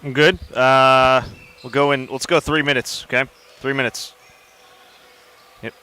I'm good. We'll go in. Let's go 3 minutes. Okay, 3 minutes. Yep.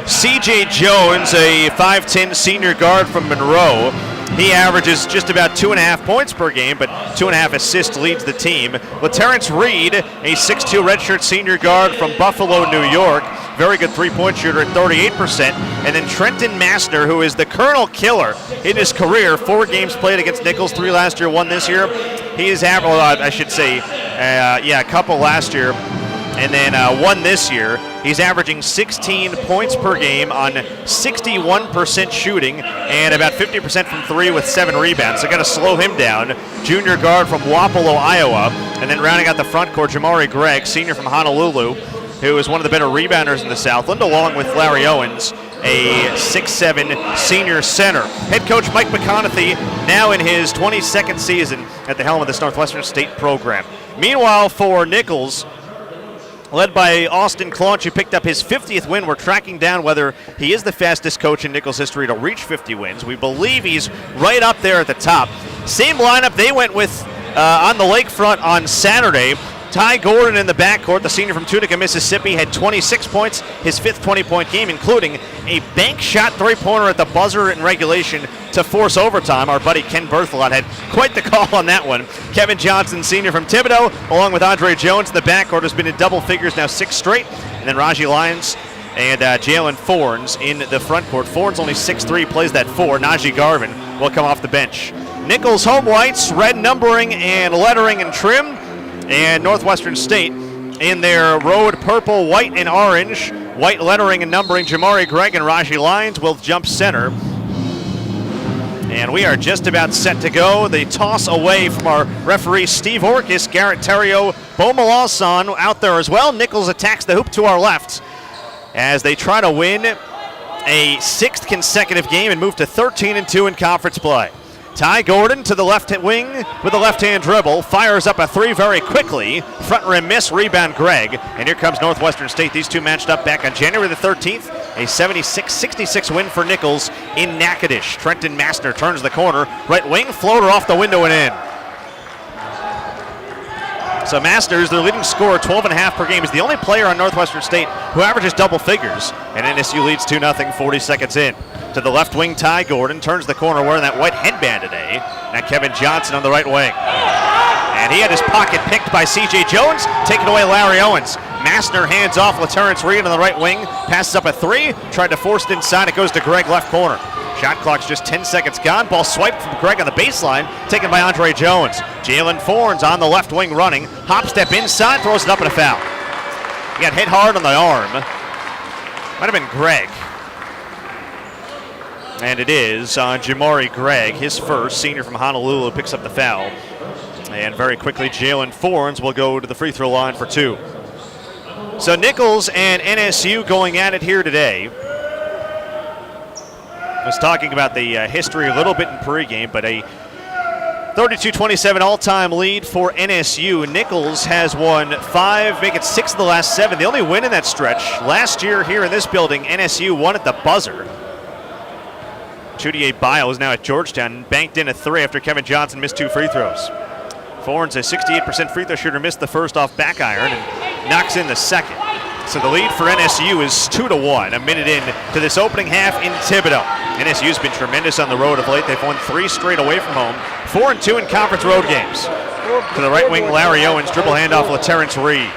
C.J. Jones, a 5'10 senior guard from Monroe. He averages just about 2.5 points per game, but 2.5 assists, leads the team. LaTerrence Reed, a 6'2 redshirt senior guard from Buffalo, New York. Very good three-point shooter at 38%. And then Trenton Massner, who is the Colonel Killer in his career. 4 games played against Nicholls, 3 last year, 1 this year. He is a couple last year, and then 1 this year. He's averaging 16 points per game on 61% shooting and about 50% from 3 with 7 rebounds. So got to slow him down. Junior guard from Wapello, Iowa. And then rounding out the front court, Jamari Gregg, senior from Honolulu, who is one of the better rebounders in the Southland, along with Larry Owens, a 6'7 senior center. Head coach Mike McConaughey now in his 22nd season at the helm of this Northwestern State program. Meanwhile, for Nicholls, led by Austin Claunch, who picked up his 50th win. We're tracking down whether he is the fastest coach in Nicholls history to reach 50 wins. We believe he's right up there at the top. Same lineup they went with on the lakefront on Saturday. Ty Gordon in the backcourt, the senior from Tunica, Mississippi, had 26 points, his 5th 20-point game, including a bank shot three-pointer at the buzzer in regulation to force overtime. Our buddy Ken Berthelot had quite the call on that one. Kevin Johnson, senior from Thibodaux, along with Andre Jones in the backcourt, has been in double figures now 6 straight. And then Raji Lyons and Jalen Fornes in the front court. Fornes only 6'3", plays that 4. Najee Garvin will come off the bench. Nicholls home whites, red numbering and lettering and trim. And Northwestern State in their road purple, white, and orange. White lettering and numbering, Jamari Gregg and Raji Lyons will jump center. And we are just about set to go. The toss away from our referee, Steve Orkis, Garrett Terrio, Bo Malasan out there as well. Nicholls attacks the hoop to our left as they try to win a 6th consecutive game and move to 13-2 in conference play. Ty Gordon to the left wing with a left-hand dribble, fires up a 3 very quickly. Front rim miss, rebound Gregg. And here comes Northwestern State. These two matched up back on January the 13th. A 76-66 win for Nicholls in Natchitoches. Trenton Massner turns the corner. Right wing, floater off the window and in. So Massner's their leading scorer, 12.5 per game. Is the only player on Northwestern State who averages double figures. And NSU leads 2-0, 40 seconds in. To the left wing, Ty Gordon turns the corner wearing that white headband today. Now Kevin Johnson on the right wing. And he had his pocket picked by C.J. Jones, taking away Larry Owens. Massner hands off LaTerrence Reed on the right wing, passes up a 3, tried to force it inside, it goes to Gregg left corner. Shot clock's just 10 seconds gone. Ball swiped from Gregg on the baseline, taken by Andre Jones. Jalen Fornes on the left wing running, hop step inside, throws it up and a foul. He got hit hard on the arm. Might have been Gregg. And it is Jamari Gregg, his first, senior from Honolulu, picks up the foul. And very quickly, Jalen Fornes will go to the free throw line for 2. So Nicholls and NSU going at it here today. I was talking about the history a little bit in pregame, but a 32-27 all-time lead for NSU. Nicholls has won 5, make it 6 of the last 7. The only win in that stretch. Last year here in this building, NSU won at the buzzer. Chudier Bio is now at Georgetown, banked in a 3 after Kevin Johnson missed 2 free throws. Fornes, a 68% free throw shooter, missed the first off back iron and knocks in the second. So the lead for NSU is 2-1, a minute in to this opening half in Thibodaux. NSU's been tremendous on the road of late. They've won 3 straight away from home, 4-2 in conference road games. To the right wing, Larry Owens, dribble handoff, LaTerrence Reed.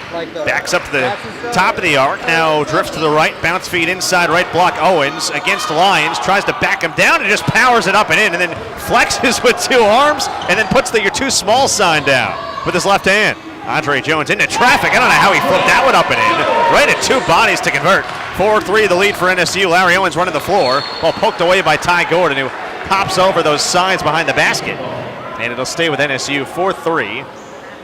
Backs up to the top of the arc, now drifts to the right, bounce feed inside, right block Owens against Lyons, tries to back him down and just powers it up and in, and then flexes with 2 arms, and then puts the "you're too small" sign down with his left hand. Andre Jones into traffic. I don't know how he flipped that one up and in. Right at 2 bodies to convert. 4-3 the lead for NSU. Larry Owens running the floor, ball poked away by Ty Gordon, who pops over those signs behind the basket. And it'll stay with NSU 4-3.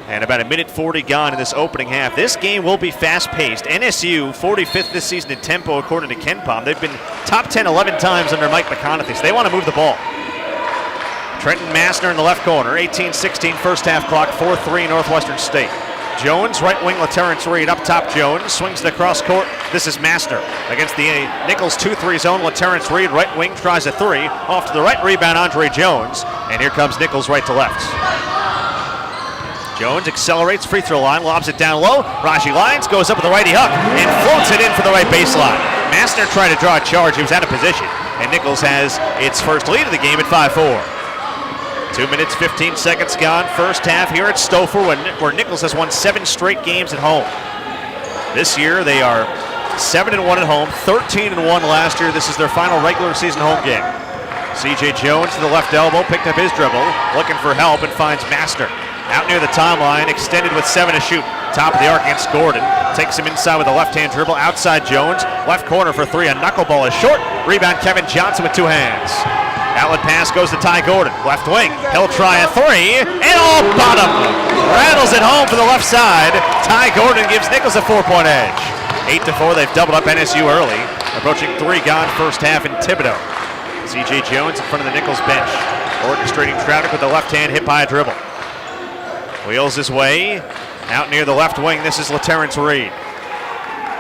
And about a minute 40 gone in this opening half. This game will be fast-paced. NSU 45th this season in tempo according to KenPom. They've been top 10 11 times under Mike McConaughey, so they want to move the ball. Trenton Massner in the left corner, 18-16 first half clock, 4-3 Northwestern State. Jones, right wing, LaTerrence Reed up top. Jones swings it across court. This is Massner against the Nicholls 2-3 zone. LaTerrence Reed, right wing, tries a 3. Off to the right, rebound Andre Jones. And here comes Nicholls right to left. Jones accelerates, free throw line, lobs it down low. Raji Lyons goes up with the righty hook and floats it in for the right baseline. Massner tried to draw a charge. He was out of position. And Nicholls has its first lead of the game at 5-4. 2 minutes, 15 seconds gone. First half here at Stouffer, where Nicholls has won 7 straight games at home. This year they are 7-1 at home, 13-1 last year. This is their final regular season home game. C.J. Jones to the left elbow, picked up his dribble, looking for help and finds Massner. Out near the timeline, extended with 7 to shoot. Top of the arc against Gordon. Takes him inside with a left-hand dribble. Outside Jones, left corner for 3. A knuckleball is short. Rebound Kevin Johnson with 2 hands. Outlet pass goes to Ty Gordon, left wing. He'll try a 3, and bottom. Rattles it home for the left side. Ty Gordon gives Nicholls a 4-point edge. 8-4, they've doubled up NSU early. Approaching 3 gone first half in Thibodaux. C.J. Jones in front of the Nicholls bench. Orchestrating traffic with the left hand hit by a dribble. Wheels his way. Out near the left wing, this is LaTerrence Reed.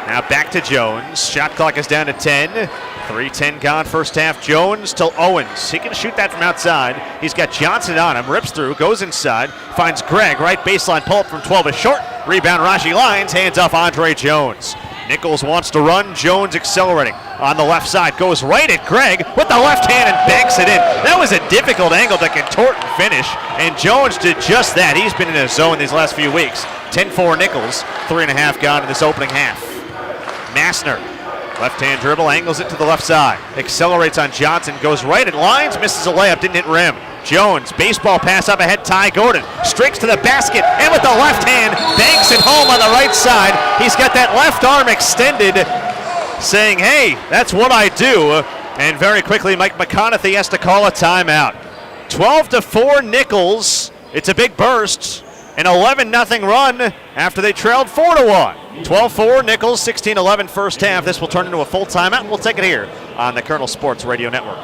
Now back to Jones. Shot clock is down to 10. 3:10 gone first half. Jones to Owens. He can shoot that from outside. He's got Johnson on him. Rips through, goes inside. Finds Greg. Right baseline pull up from 12 is short. Rebound Raji Lyons. Hands off Andre Jones. Nicholls wants to run. Jones accelerating on the left side. Goes right at Greg with the left hand and banks it in. That was a difficult angle to contort and finish. And Jones did just that. He's been in a zone these last few weeks. 10-4 Nicholls. 3.5 gone in this opening half. Massner. Left-hand dribble, angles it to the left side. Accelerates on Johnson, goes right at Lyons, misses a layup, didn't hit rim. Jones, baseball pass up ahead, Ty Gordon. Streaks to the basket, and with the left hand, banks it home on the right side. He's got that left arm extended, saying, hey, that's what I do. And very quickly, Mike McConaughey has to call a timeout. 12-4 Nicholls. It's a big burst. An 11-0 run after they trailed 4-1. 12-4, Nicholls, 16-11 first half. This will turn into a full timeout. We'll take it here on the Colonel Sports Radio Network.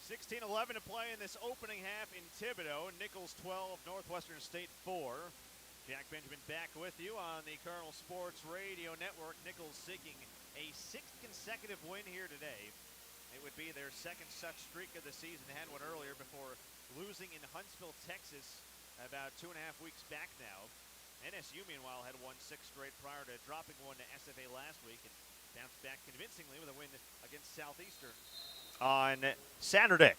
$16-11 to play in this opening half in Thibodaux. Nicholls 12, Northwestern State 4. Jack Benjamin back with you on the Colonel Sports Radio Network. Nicholls seeking a 6th consecutive win here today. It would be their 2nd such streak of the season. They had one earlier before losing in Huntsville, Texas about 2.5 weeks back now. NSU, meanwhile, had won 6 straight prior to dropping one to SFA last week and bounced back convincingly with a win against Southeastern on Saturday.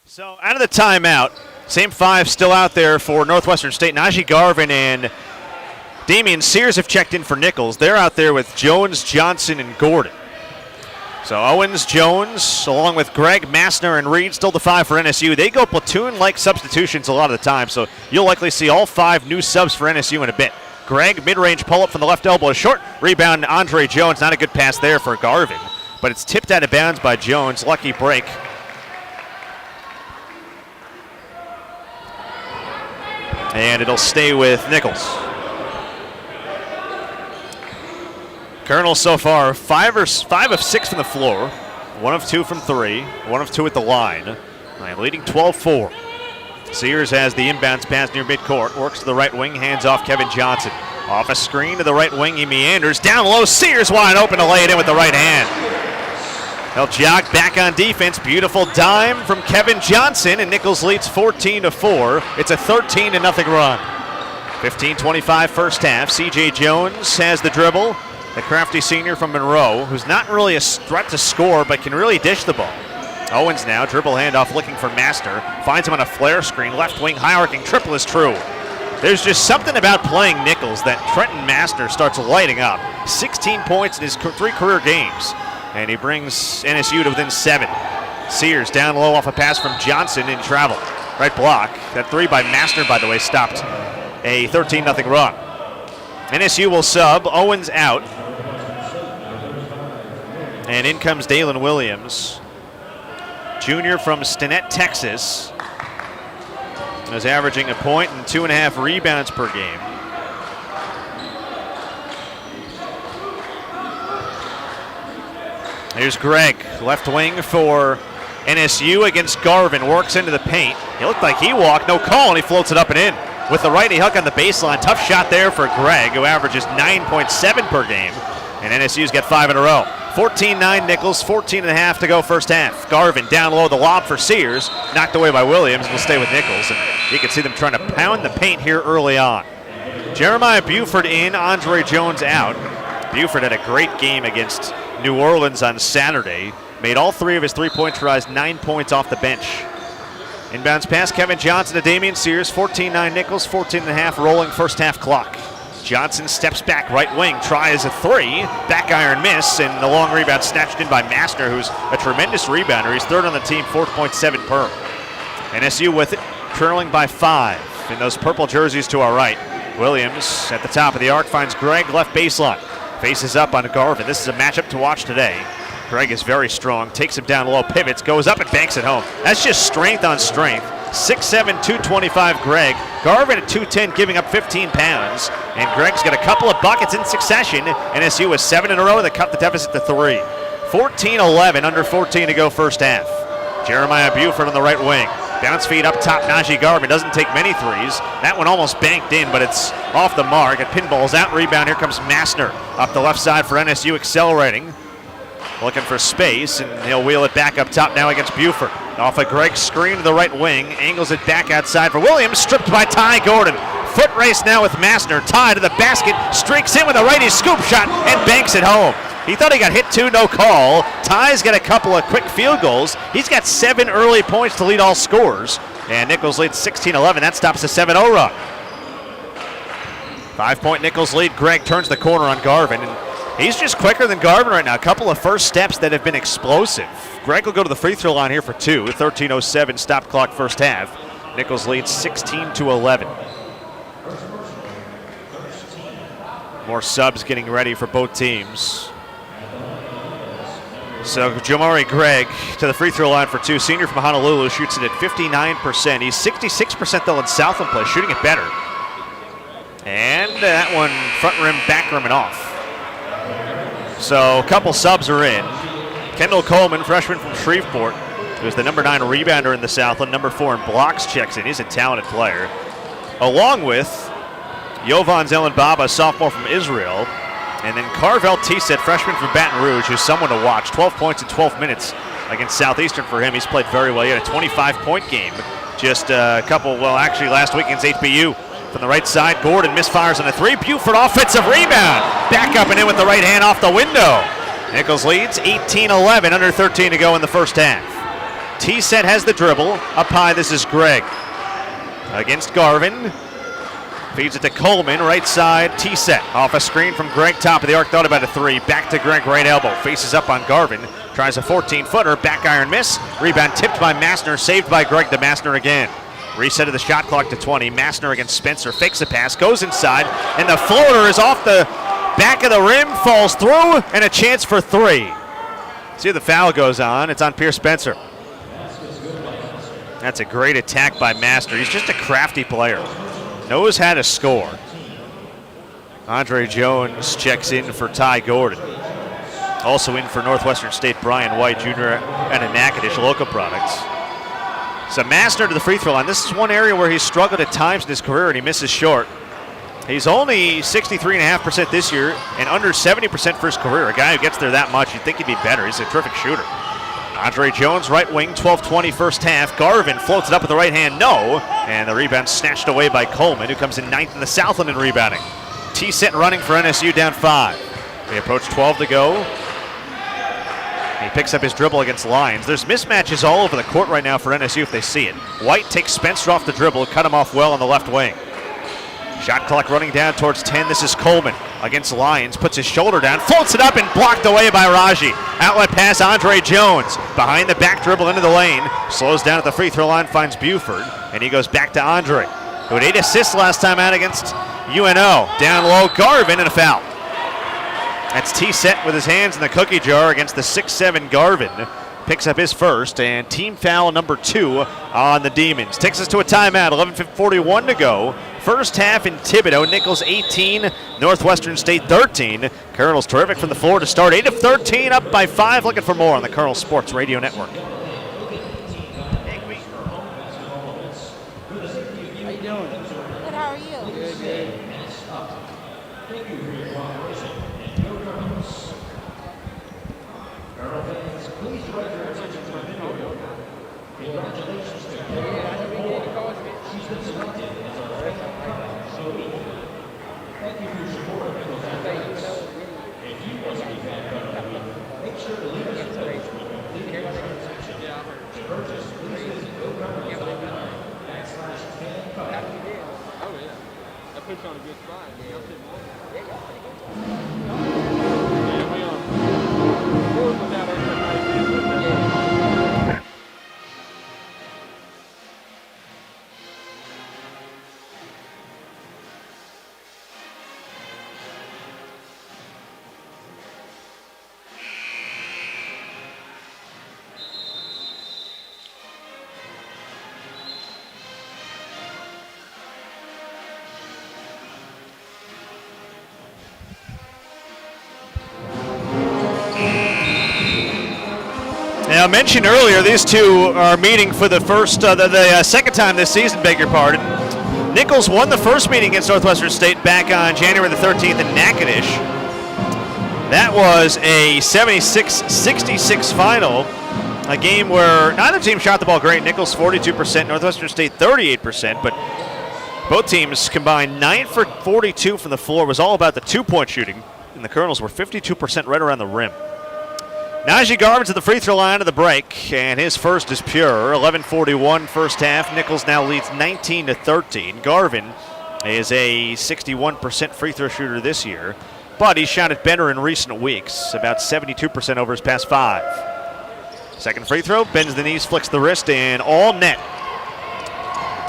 So out of the timeout, same 5 still out there for Northwestern State. Najee Garvin and Damian Sears have checked in for Nicholls. They're out there with Jones, Johnson, and Gordon. So Owens, Jones, along with Greg, Massner, and Reed, still the 5 for NSU. They go platoon-like substitutions a lot of the time, so you'll likely see all 5 new subs for NSU in a bit. Greg, mid-range pull-up from the left elbow is short. Rebound, Andre Jones. Not a good pass there for Garvin, but it's tipped out of bounds by Jones. Lucky break. And it'll stay with Nicholls. Colonel so far 5 of 6 from the floor, 1 of 2 from 3, 1 of 2 at the line. I'm leading 12-4. Sears has the inbounds pass near midcourt, works to the right wing, hands off Kevin Johnson. Off a screen to the right wing, he meanders down low. Sears wide open to lay it in with the right hand. He'll jog back on defense. Beautiful dime from Kevin Johnson, and Nicholls leads 14-4. It's a 13-0 run. 15:25 first half. C.J. Jones has the dribble. The crafty senior from Monroe, who's not really a threat to score, but can really dish the ball. Owens now, dribble handoff looking for Massner. Finds him on a flare screen. Left wing high arcing triple is true. There's just something about playing Nicholls that Trenton Massner starts lighting up. 16 points in his 3 career games, and he brings NSU to within 7. Sears down low off a pass from Johnson in travel. Right block. That 3 by Massner, by the way, stopped a 13-0 run. NSU will sub. Owens out. And in comes Dalen Williams, junior from Stinnett, Texas. Is averaging a point and 2.5 rebounds per game. Here's Gregg, left wing for NSU against Garvin. Works into the paint. He looked like he walked, no call, and he floats it up and in. With the righty hook on the baseline. Tough shot there for Gregg, who averages 9.7 per game. And NSU's got 5 in a row. 14-9 Nicholls, 14.5 to go first half. Garvin down low, the lob for Sears, knocked away by Williams. Will stay with Nicholls, and you can see them trying to pound the paint here early on. Jeremiah Buford in, Andre Jones out. Buford had a great game against New Orleans on Saturday. Made all 3 of his 3-point tries, 9 points off the bench. Inbounds pass, Kevin Johnson to Damian Sears, 14-9 Nicholls, 14.5 rolling first half clock. Johnson steps back, right wing, tries a 3, back iron miss, and the long rebound snatched in by Massner, who's a tremendous rebounder. He's 3rd on the team, 4.7 per. NSU with it, trailing by 5 in those purple jerseys to our right. Williams at the top of the arc finds Gregg, left baseline. Faces up on Garvin. This is a matchup to watch today. Gregg is very strong, takes him down low, pivots, goes up and banks it home. That's just strength on strength. 6'7", 225 Gregg. Garvin at 210, giving up 15 pounds. And Gregg's got a couple of buckets in succession. NSU with 7 in a row. They cut the deficit to 3. 14-11, under 14 to go first half. Jeremiah Buford on the right wing. Bounce feed up top, Najee Garvin doesn't take many threes. That one almost banked in, but it's off the mark. It pinballs out, rebound. Here comes Massner up the left side for NSU, accelerating. Looking for space, and he'll wheel it back up top now against Buford. Off a Gregg screen to the right wing, angles it back outside for Williams, stripped by Ty Gordon. Foot race now with Massner. Ty to the basket, streaks in with a righty scoop shot, and banks it home. He thought he got hit too, no call. Ty's got a couple of quick field goals. He's got 7 early points to lead all scorers. And Nicholls leads 16-11. That stops a 7-0 run. 5-point Nicholls lead. Gregg turns the corner on Garvin. And he's just quicker than Garvin right now. A couple of first steps that have been explosive. Gregg will go to the free throw line here for 2. 13:07 stop clock first half. Nicholls leads 16-11. More subs getting ready for both teams. So Jamari Gregg to the free throw line for 2. Senior from Honolulu shoots it at 59%. He's 66% though in Southland play, shooting it better. And that one front rim, back rim, and off. So a couple subs are in. Kendall Coleman, freshman from Shreveport, who's the number 9 rebounder in the Southland, number 4 in blocks, checks in. He's a talented player. Along with Jovan Zelenbaba, sophomore from Israel. And then Carvel Tset, freshman from Baton Rouge, who's someone to watch. 12 points in 12 minutes against Southeastern for him. He's played very well. He had a 25-point game just a couple, well, actually last week against HBU. From the right side, Gordon misfires on a 3. Buford offensive rebound. Back up and in with the right hand off the window. Nicholls leads 18-11, under 13 to go in the first half. Tset has the dribble. Up high, this is Gregg. Against Garvin. Feeds it to Coleman, right side, Tset. Off a screen from Gregg, top of the arc, thought about a 3. Back to Gregg, right elbow. Faces up on Garvin. Tries a 14-footer, back iron miss. Rebound tipped by Massner, saved by Gregg to Massner again. Reset of the shot clock to 20. Massner against Spencer, fakes the pass, goes inside, and the floater is off the back of the rim, falls through, and a chance for 3. See if the foul goes on. It's on Pierce Spencer. That's a great attack by Massner. He's just a crafty player. Knows how to score. Andre Jones checks in for Ty Gordon. Also in for Northwestern State, Brian White, Jr. and a Natchitoches local products. So Massner to the free throw line. This is one area where he's struggled at times in his career, and he misses short. He's only 63.5% this year and under 70% for his career. A guy who gets there that much, you'd think he'd be better. He's a terrific shooter. Andre Jones, right wing, 12-20 first half. Garvin floats it up with the right hand, no. And the rebound snatched away by Coleman, who comes in 9th in the Southland in rebounding. Tset running for NSU, down 5. They approach 12 to go. He picks up his dribble against Lyons. There's mismatches all over the court right now for NSU if they see it. White takes Spencer off the dribble, cut him off well on the left wing. Shot clock running down towards 10. This is Coleman against Lyons. Puts his shoulder down, floats it up, and blocked away by Raji. Outlet pass, Andre Jones. Behind the back dribble into the lane. Slows down at the free throw line, finds Buford, and he goes back to Andre, who had 8 assists last time out against UNO. Down low, Garvin, and a foul. That's T-Set with his hands in the cookie jar against the 6'7 Garvin. Picks up his first, and team foul number 2 on the Demons. Takes us to a timeout, 11:41 to go. First half in Thibodaux, Nicholls 18, Northwestern State 13. Colonels terrific from the floor to start. 8 of 13, up by 5. Looking for more on the Colonel Sports Radio Network. How you doing? Good, how are you? Good, good. Puts on a good spot. Yeah, we on. Forward without expectations. Now, I mentioned earlier, these two are meeting for the second time this season, beg your pardon. Nicholls won the first meeting against Northwestern State back on January the 13th in Natchitoches. That was a 76-66 final, a game where neither team shot the ball great. Nicholls 42%, Northwestern State 38%, but both teams combined 9 for 42 from the floor. It was all about the two-point shooting, and the Colonels were 52% right around the rim. Najee Garvin's at the free throw line of the break, and his first is pure. 11:41 first half. Nicholls now leads 19-13. Garvin is a 61% free throw shooter this year, but he's shot it better in recent weeks, about 72% over his past 5. Second free throw, bends the knees, flicks the wrist, and all net.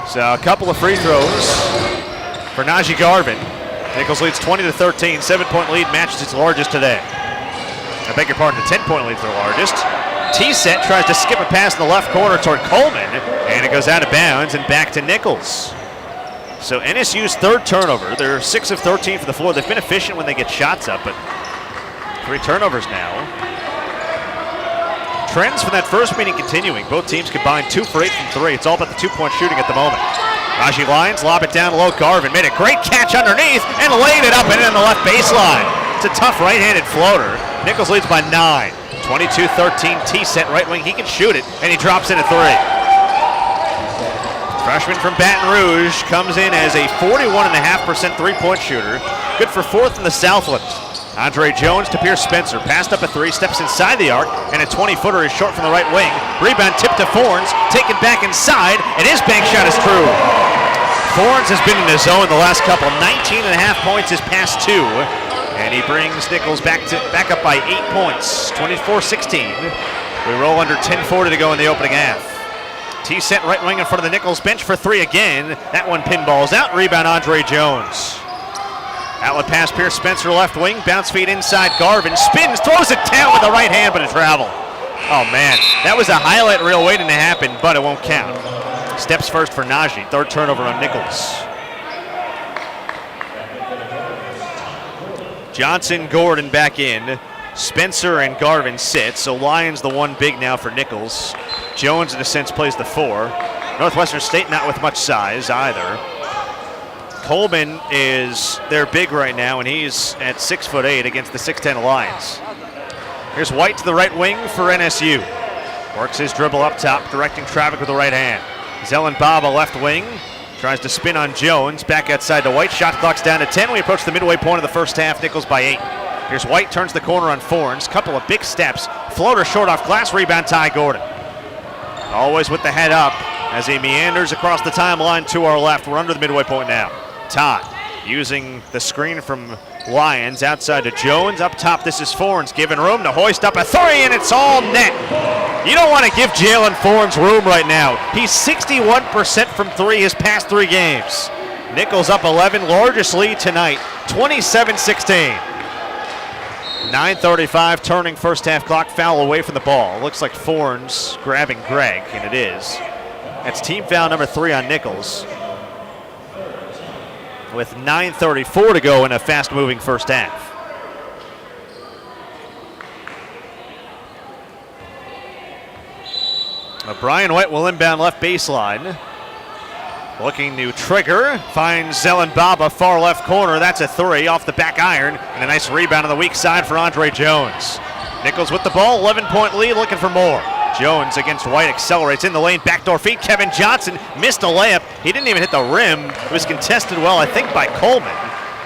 So a couple of free throws for Najee Garvin. Nicholls leads 20-13, 7-point lead, matches its largest today. I beg your pardon, the 10-point lead for the largest. T-Set tries to skip a pass in the left corner toward Coleman, and it goes out of bounds and back to Nicholls. So NSU's third turnover. They're 6 of 13 for the floor. They've been efficient when they get shots up, but 3 turnovers now. Trends from that first meeting continuing. Both teams combined 2 for 8 from 3. It's all about the 2-point shooting at the moment. Raji Lyons lob it down low. Garvin made a great catch underneath and laid it up and in the left baseline. It's a tough right-handed floater. Nicholls leads by 9. 22-13 T-Set right wing. He can shoot it, and he drops in a 3. Freshman from Baton Rouge comes in as a 41.5% three-point shooter. Good for 4th in the Southland. Andre Jones to Pierce Spencer. Passed up a 3, steps inside the arc, and a 20-footer is short from the right wing. Rebound tipped to Forns, taken back inside, and his bank shot is true. Forns has been in his zone the last couple. 19.5 points his past 2. And he brings Nicholls back up by 8 points, 24-16. We roll under 10:40 to go in the opening half. T-Set right wing in front of the Nicholls bench for 3 again. That one pinballs out. Rebound Andre Jones. Outlet pass Pierce Spencer left wing. Bounce feed inside Garvin. Spins, throws it down with the right hand, but a travel. Oh man, that was a highlight reel waiting to happen, but it won't count. Steps first for Najee. 3rd turnover on Nicholls. Johnson, Gordon back in. Spencer and Garvin sit, so Lyons the 1 big now for Nicholls. Jones, in a sense, plays the 4. Northwestern State not with much size either. Coleman is their big right now, and he's at 6'8" against the 6'10 Lions. Here's White to the right wing for NSU. Works his dribble up top, directing traffic with the right hand. Zelen Baba left wing. Tries to spin on Jones, back outside to White. Shot clock's down to 10. We approach the midway point of the first half. Nicholls by 8. Here's White, turns the corner on Forns. Couple of big steps. Floater short off glass. Rebound Ty Gordon. Always with the head up as he meanders across the timeline to our left. We're under the midway point now. Ty using the screen from Lyons outside to Jones. Up top, this is Fornes giving room to hoist up a three, and it's all net. You don't want to give Jalen Fornes room right now. He's 61% from three his past 3 games. Nicholls up 11, largest lead tonight, 27-16. 9:35 turning first half clock, foul away from the ball. Looks like Fornes grabbing Greg, and it is. That's team foul number 3 on Nicholls. With 9:34 to go in a fast-moving first half. Brian White will inbound left baseline. Looking to trigger, finds Zelen Baba, far left corner. That's a 3 off the back iron, and a nice rebound on the weak side for Andre Jones. Nicholls with the ball, 11-point lead, looking for more. Jones against White accelerates in the lane, backdoor feed. Kevin Johnson missed a layup. He didn't even hit the rim. It was contested well, I think, by Coleman.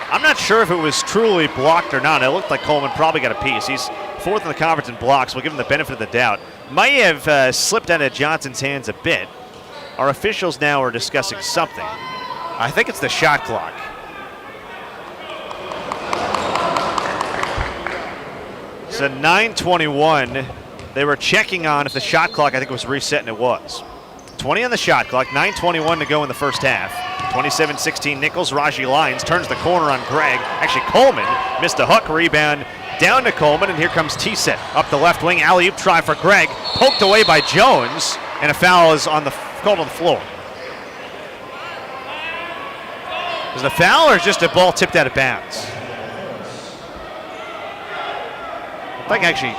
I'm not sure if it was truly blocked or not. It looked like Coleman probably got a piece. He's 4th in the conference in blocks. We'll give him the benefit of the doubt. Might have slipped out of Johnson's hands a bit. Our officials now are discussing something. I think it's the shot clock. So 9:21. They were checking on if the shot clock, I think, was reset, and it was. 20 on the shot clock, 9:21 to go in the first half. 27-16 Nicholls. Raji Lyons turns the corner on Greg. Actually, Coleman missed a hook rebound down to Coleman, and here comes T-Set. Up the left wing, alley-oop try for Greg. Poked away by Jones, and a foul is called on the floor. Is it a foul or just a ball tipped out of bounds? I think actually,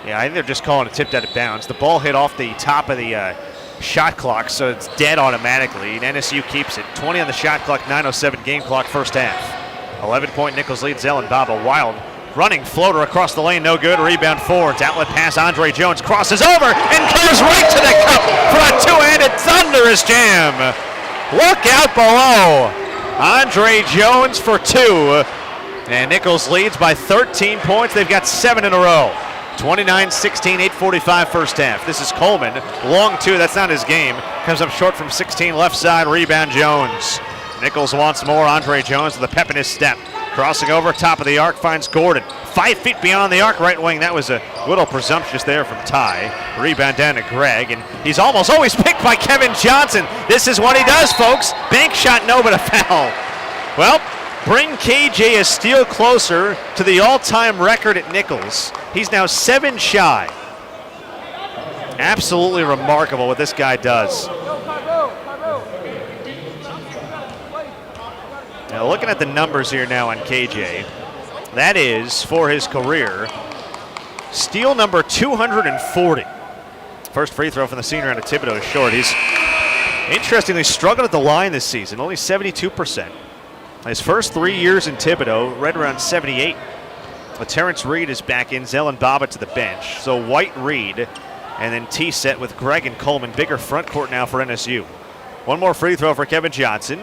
yeah, I think they're just calling it tipped out of bounds. The ball hit off the top of the shot clock, so it's dead automatically, and NSU keeps it. 20 on the shot clock, 9:07 game clock, first half. 11-point Nicholls lead. Zelen Baba, wild running floater across the lane, no good. Rebound Fornes, outlet pass. Andre Jones crosses over and comes right to the cup for a two-handed thunderous jam. Look out below. Andre Jones for 2. And Nicholls leads by 13 points. They've got 7 in a row. 29-16, 8:45 first half. This is Coleman. Long 2, that's not his game. Comes up short from 16, left side. Rebound Jones. Nicholls wants more. Andre Jones with a pep in his step. Crossing over, top of the arc, finds Gordon. 5 feet beyond the arc, right wing. That was a little presumptuous there from Ty. Rebound down to Greg, and he's almost always picked by Kevin Johnson. This is what he does, folks. Bank shot, no, but a foul. Well, bring KJ a steal closer to the all-time record at Nicholls. He's now 7 shy. Absolutely remarkable what this guy does. Now looking at the numbers here now on KJ, that is, for his career, steal number 240. First free throw from the senior out of Thibodeau is short. He's interestingly struggled at the line this season, only 72%. His first 3 years in Thibodeau, right around 78. But Terrence Reed is back in, Zelen Baba to the bench. So White, Reed, and then T-Set with Greg and Coleman. Bigger front court now for NSU. One more free throw for Kevin Johnson,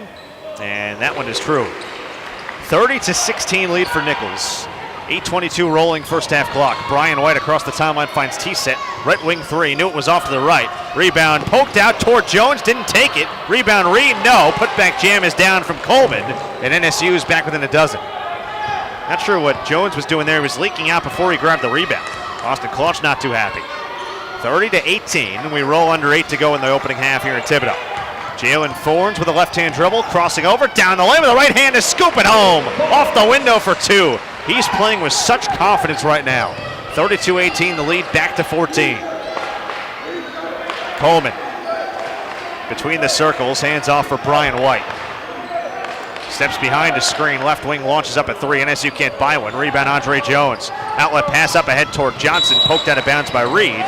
and that one is true. 30-16 lead for Nicholls. 8:22 rolling first half clock. Brian White across the timeline finds T-Set. Right wing 3, knew it was off to the right. Rebound poked out toward Jones, didn't take it. Rebound Reed, no. Putback jam is down from Coleman, and NSU is back within a dozen. Not sure what Jones was doing there. He was leaking out before he grabbed the rebound. Austin Clutch not too happy. 30-18. We roll under 8 to go in the opening half here in Thibodeau. Jalen Fornes with a left-hand dribble, crossing over, down the lane with the right hand to scoop it home. Off the window for 2. He's playing with such confidence right now. 32-18, the lead back to 14. Coleman between the circles, hands off for Brian White. Steps behind a screen, left wing launches up at 3. NSU can't buy one. Rebound Andre Jones. Outlet pass up ahead toward Johnson, poked out of bounds by Reed.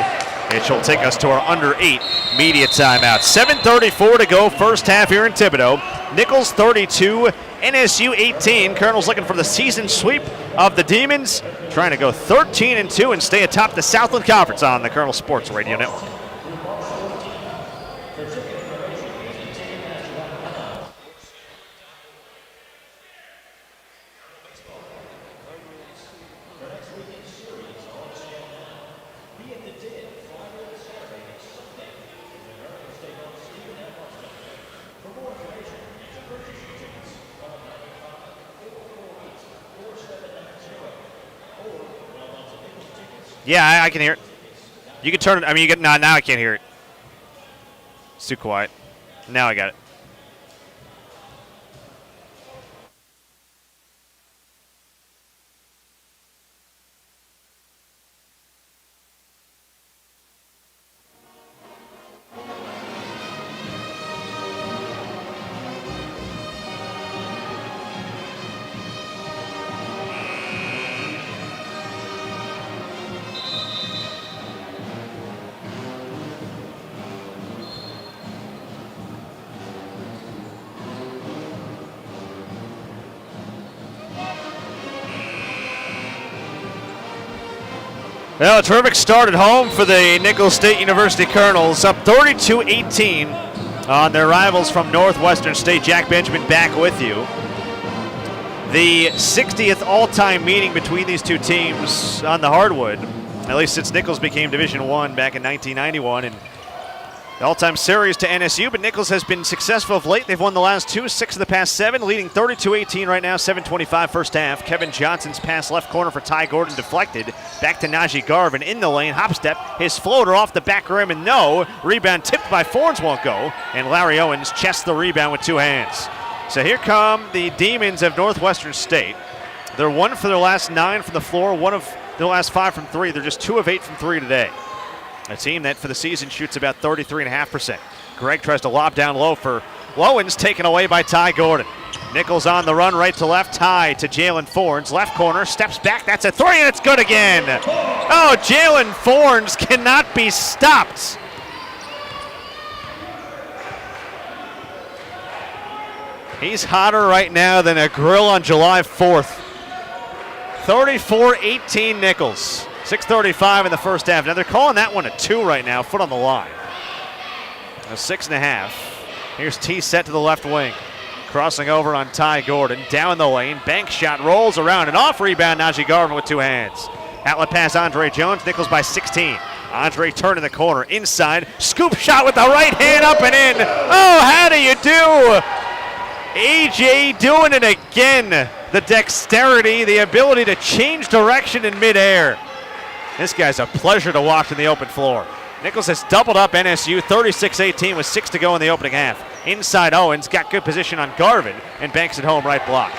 It shall take us to our under 8 media timeout. 7:34 to go first half here in Thibodeau. Nicholls 32, NSU 18. Colonel's looking for the season sweep of the Demons, trying to go 13-2 and stay atop the Southland Conference on the Colonel Sports Radio Network. Yeah, I can hear it. You can turn it. I mean, now I can't hear it. It's too quiet. Now I got it. Well, a terrific start at home for the Nicholls State University Colonels, up 32-18 on their rivals from Northwestern State. Jack Benjamin back with you. The 60th all-time meeting between these two teams on the hardwood, at least since Nicholls became Division I back in 1991, and the all-time series to NSU, but Nicholls has been successful of late. They've won the last 2, 6 of the past 7, leading 32-18 right now, 7:25 first half. Kevin Johnson's pass left corner for Ty Gordon deflected. Back to Najee Garvin in the lane, hop step, his floater off the back rim, and no. Rebound tipped by Fornes, won't go, and Larry Owens chests the rebound with 2 hands. So here come the Demons of Northwestern State. They're 1 for their last 9 from the floor, 1 of their last 5 from 3. They're just 2 of 8 from 3 today. A team that for the season shoots about 33.5%. Greg tries to lob down low for Owens, taken away by Ty Gordon. Nicholls on the run, right to left. Ty to Jalen Fornes, left corner, steps back. That's a 3, and it's good again. Oh, Jalen Fornes cannot be stopped. He's hotter right now than a grill on July 4th. 34-18 Nicholls. 6:35 in the first half. Now they're calling that one a 2 right now, foot on the line. A 6.5. Here's T set to the left wing. Crossing over on Ty Gordon, down the lane. Bank shot rolls around and off. Rebound, Najee Garvin with 2 hands. Outlet pass, Andre Jones. Nicholls by 16. Andre turning the corner, inside. Scoop shot with the right hand, up and in. Oh, how do you do? AJ doing it again. The dexterity, the ability to change direction in midair. This guy's a pleasure to watch in the open floor. Nicholls has doubled up NSU, 36-18 with 6 to go in the opening half. Inside Owens, got good position on Garvin and banks it home right block.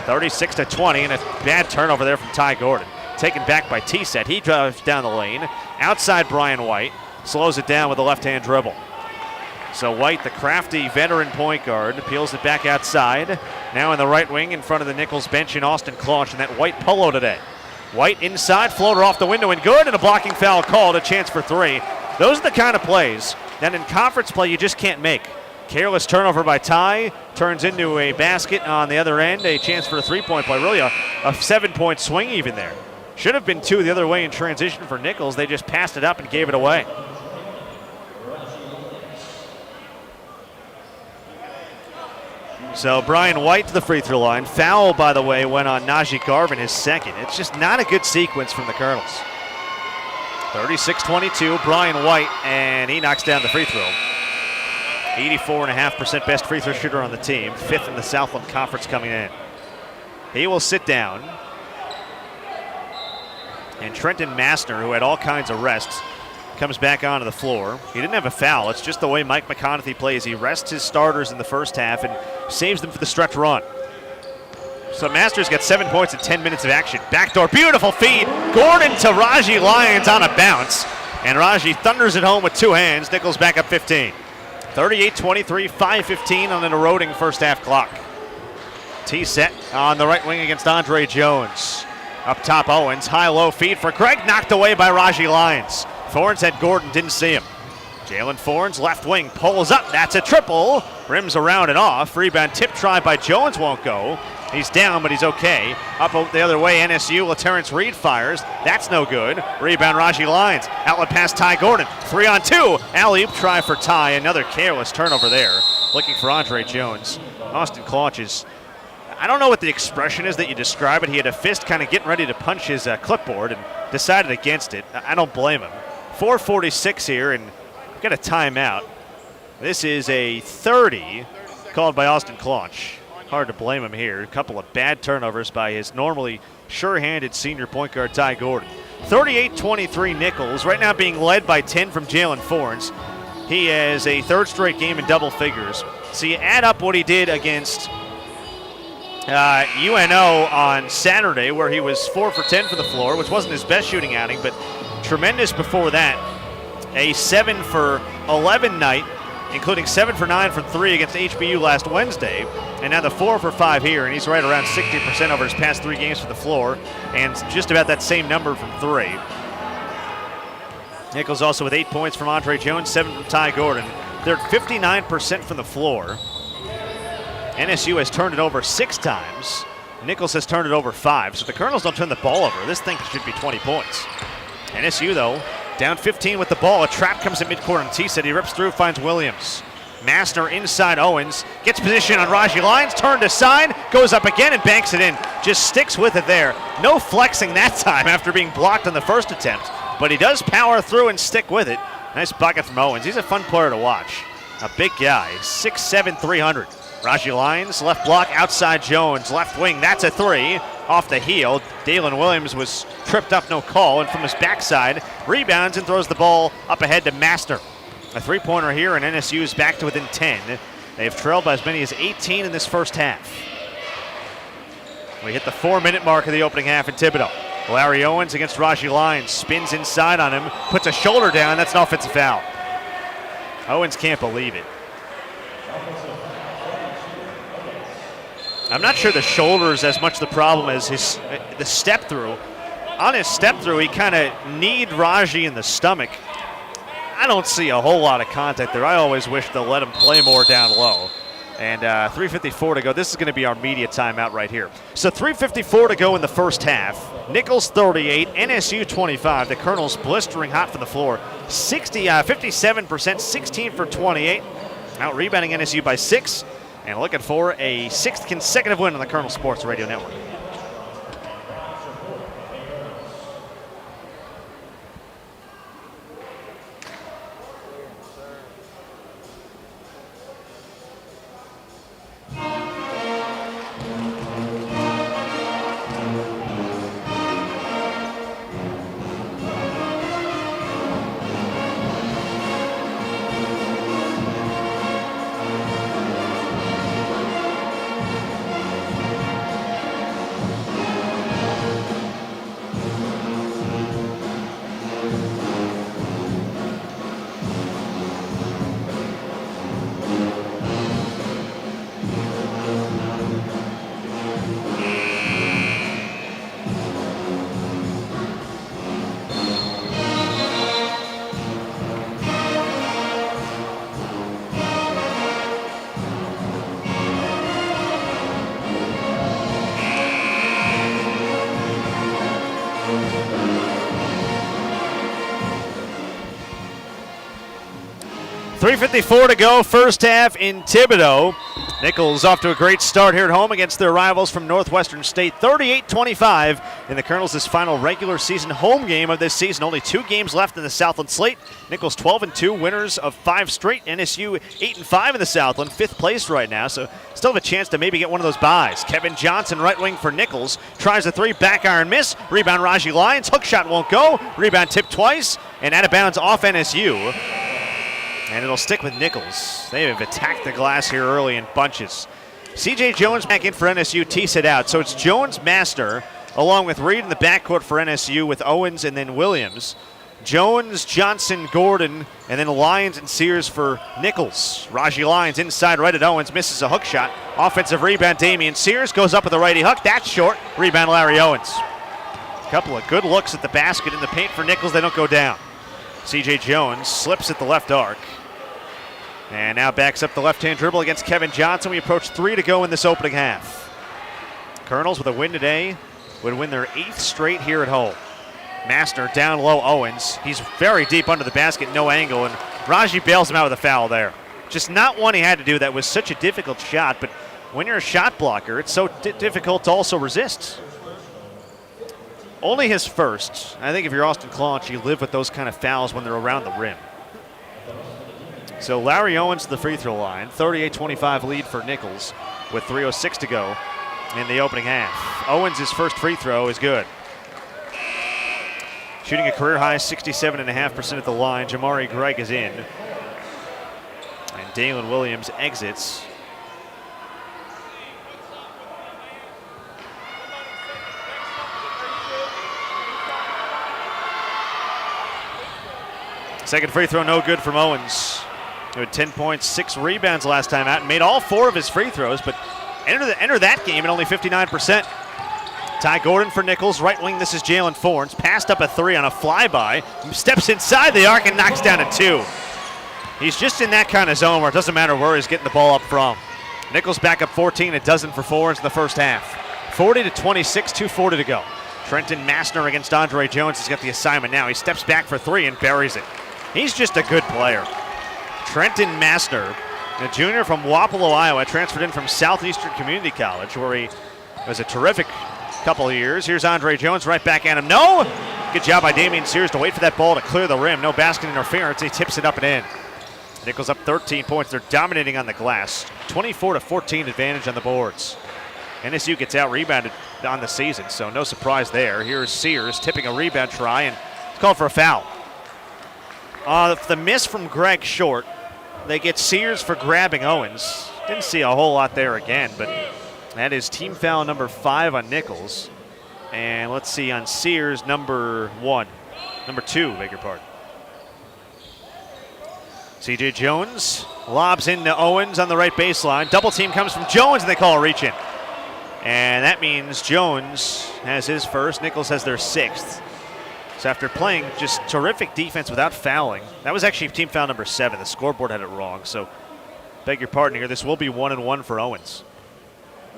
36-20 and a bad turnover there from Ty Gordon. Taken back by T-Set, he drives down the lane. Outside Brian White, slows it down with a left-hand dribble. So White, the crafty veteran point guard, peels it back outside. Now in the right wing in front of the Nicholls bench in Austin Claunch in that white polo today. White inside, floater off the window and good, and a blocking foul called, a chance for 3. Those are the kind of plays that in conference play you just can't make. Careless turnover by Ty, turns into a basket on the other end, a chance for a 3-point play, really a 7-point swing even there. Should have been 2 the other way in transition for Nicholls, they just passed it up and gave it away. So Brian White to the free throw line. Foul, by the way, went on Najee Garvin, his second. It's just not a good sequence from the Colonels. 36-22, Brian White, and he knocks down the free throw. 84.5% best free throw shooter on the team, 5th in the Southland Conference coming in. He will sit down. And Trenton Massner, who had all kinds of rests, comes back onto the floor. He didn't have a foul. It's just the way Mike McConaughey plays. He rests his starters in the first half and saves them for the stretch run. So Masters got 7 points in 10 minutes of action. Backdoor, beautiful feed. Gordon to Raji Lyons on a bounce. And Raji thunders it home with 2 hands. Nicholls back up 15. 38-23, 5:15 on an eroding first half clock. T-set on the right wing against Andre Jones. Up top Owens, high-low feed for Craig, knocked away by Raji Lyons. Fornes had Gordon, didn't see him. Jalen Fornes, left wing, pulls up, that's a triple. Rims around and off, rebound tip try by Jones, won't go. He's down, but he's okay. Up the other way, NSU, Terrence Reed fires, that's no good. Rebound Raji Lyons, outlet pass Ty Gordon, 3-on-2. Alley-oop try for Ty, another careless turnover there. Looking for Andre Jones. Austin Claunch is, I don't know what the expression is that you describe it. He had a fist kind of getting ready to punch his clipboard and decided against it. I don't blame him. 4:46 here, and we've got a timeout. This is a 30 called by Austin Claunch. hard to blame him here. A couple of bad turnovers by his normally sure-handed senior point guard Ty Gordon. 38-23 Nicholls, right now being led by 10 from Jalen Forns. He has a third straight game in double figures. So you add up what he did against UNO on Saturday, where he was 4 for 10 for the floor, which wasn't his best shooting outing, but tremendous before that. A 7 for 11 night, including 7 for 9 from 3 against HBU last Wednesday, and now the 4 for 5 here, and he's right around 60% over his past 3 games for the floor, and just about that same number from 3. Nicholls also with 8 points from Andre Jones, 7 from Ty Gordon. They're at 59% from the floor. NSU has turned it over 6 times. Nicholls has turned it over 5, so if the Colonels don't turn the ball over, this thing should be 20 points. NSU, though, down 15 with the ball. A trap comes at midcourt on T-set. He rips through, finds Williams. Mastner inside Owens. Gets position on Raji Lyons. Turned aside. Goes up again and banks it in. Just sticks with it there. No flexing that time after being blocked on the first attempt. But he does power through and stick with it. Nice bucket from Owens. He's a fun player to watch. A big guy. 6'7", 300. Raji Lyons, left block, outside Jones. Left wing, that's a 3. Off the heel. Dalen Williams was tripped up, no call. And from his backside, rebounds and throws the ball up ahead to Mastner. A 3-pointer here, and NSU is back to within 10. They've trailed by as many as 18 in this first half. We hit the 4-minute mark of the opening half in Thibodaux. Larry Owens against Raji Lyons. Spins inside on him, puts a shoulder down. That's an offensive foul. Owens can't believe it. I'm not sure the shoulder is as much the problem as the step through. On his step through, he kind of kneed Raji in the stomach. I don't see a whole lot of contact there. I always wish they'll let him play more down low. And 3:54 to go. This is going to be our media timeout right here. So 3:54 to go in the first half. Nicholls 38, NSU 25. The Colonels blistering hot from the floor. 57%, 16 for 28. Out rebounding NSU by 6. And looking for a 6th consecutive win on the Colonel Sports Radio Network. .354 to go, first half in Thibodaux. Nicholls off to a great start here at home against their rivals from Northwestern State, 38-25 in the Colonels' final regular season home game of this season. Only 2 games left in the Southland slate. Nicholls 12-2, winners of 5 straight. NSU 8-5 in the Southland, 5th place right now, so still have a chance to maybe get one of those buys. Kevin Johnson, right wing for Nicholls, tries a 3, back iron miss. Rebound Raji Lyons, hook shot won't go. Rebound tipped twice, and out of bounds off NSU. And it'll stick with Nicholls. They have attacked the glass here early in bunches. C.J. Jones back in for NSU, tees it out. So it's Jones, Master, along with Reed in the backcourt for NSU with Owens and then Williams. Jones, Johnson, Gordon, and then Lyons and Sears for Nicholls. Raji Lyons inside right at Owens, misses a hook shot. Offensive rebound, Damian Sears goes up with a righty hook. That's short. Rebound, Larry Owens. A couple of good looks at the basket in the paint for Nicholls. They don't go down. C.J. Jones slips at the left arc. And now backs up the left-hand dribble against Kevin Johnson. We approach 3 to go in this opening half. Colonels with a win today would win their 8th straight here at home. Mastner down low, Owens. He's very deep under the basket, no angle, and Raji bails him out with a foul there. Just not one he had to do. That was such a difficult shot, but when you're a shot blocker, it's so difficult to also resist. Only his first. I think if you're Austin Claunch, you live with those kind of fouls when they're around the rim. So Larry Owens to the free throw line, 38-25 lead for Nicholls. with 3:06 to go in the opening half. Owens' first free throw is good. Shooting a career high 67.5% at the line. Jamari Gregg is in. And Dalen Williams exits. Second free throw, no good from Owens. He had 10 points, 6 rebounds last time out, and made all 4 of his free throws, but enter that game at only 59%. Ty Gordon for Nicholls, right wing, this is Jalen Fornes. Passed up a 3 on a flyby, steps inside the arc and knocks down a 2. He's just in that kind of zone where it doesn't matter where he's getting the ball up from. Nicholls back up 14, a dozen for Fornes in the first half. 40-26, 2:40 to go. Trenton Massner against Andre Jones has got the assignment now. He steps back for 3 and buries it. He's just a good player. Trenton Massner, a junior from Wapello, Iowa, transferred in from Southeastern Community College, where he was a terrific couple of years. Here's Andre Jones right back at him. No! Good job by Damian Sears to wait for that ball to clear the rim. No basket interference. He tips it up and in. Nicholls up 13 points. They're dominating on the glass. 24-14 advantage on the boards. NSU gets out-rebounded on the season, so no surprise there. Here's Sears tipping a rebound try, and it's called for a foul. The miss from Gregg short. They get Sears for grabbing Owens. Didn't see a whole lot there again, but that is team foul number 5 on Nicholls. And let's see on Sears, number 2, beg your pardon. C.J. Jones lobs into Owens on the right baseline. Double team comes from Jones, and they call a reach in. And that means Jones has his first. Nicholls has their 6th. So after playing just terrific defense without fouling, that was actually team foul number 7. The scoreboard had it wrong. So beg your pardon here. This will be 1-1 for Owens.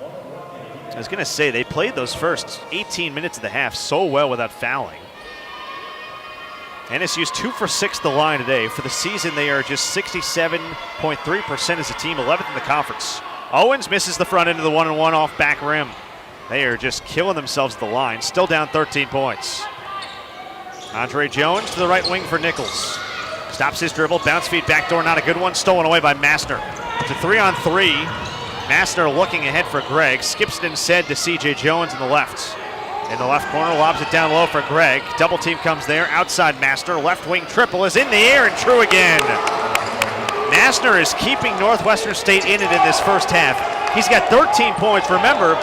I was going to say, they played those first 18 minutes of the half so well without fouling. NSU's 2 for 6 the line today. For the season, they are just 67.3% as a team, 11th in the conference. Owens misses the front end of the 1-on-1 off back rim. They are just killing themselves at the line. Still down 13 points. Andre Jones to the right wing for Nicholls. Stops his dribble, bounce feed backdoor, not a good one, stolen away by Massner. To 3-on-3. Massner looking ahead for Gregg, skips it instead to C.J. Jones in the left. In the left corner, lobs it down low for Gregg. Double team comes there, outside Massner. Left wing triple is in the air and true again. Massner is keeping Northwestern State in it in this first half. He's got 13 points. Remember,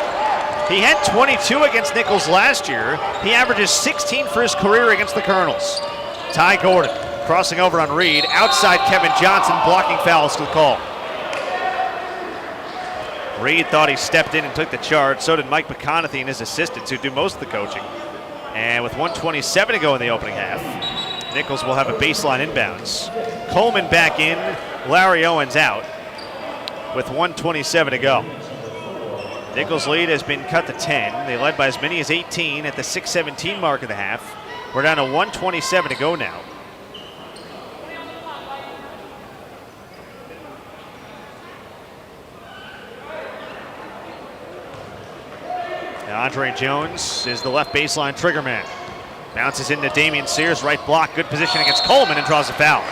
he had 22 against Nicholls last year. He averages 16 for his career against the Colonels. Ty Gordon crossing over on Reed. Outside Kevin Johnson, blocking fouls to the call. Reed thought he stepped in and took the charge. So did Mike McConaughey and his assistants, who do most of the coaching. And with 1:27 to go in the opening half, Nicholls will have a baseline inbounds. Coleman back in, Larry Owens out with 1:27 to go. Nicholls' lead has been cut to 10. They led by as many as 18 at the 6:17 mark of the half. We're down to 1:27 to go now. Now Andre Jones is the left baseline trigger man. Bounces into Damian Sears, right block, good position against Coleman, and draws a foul.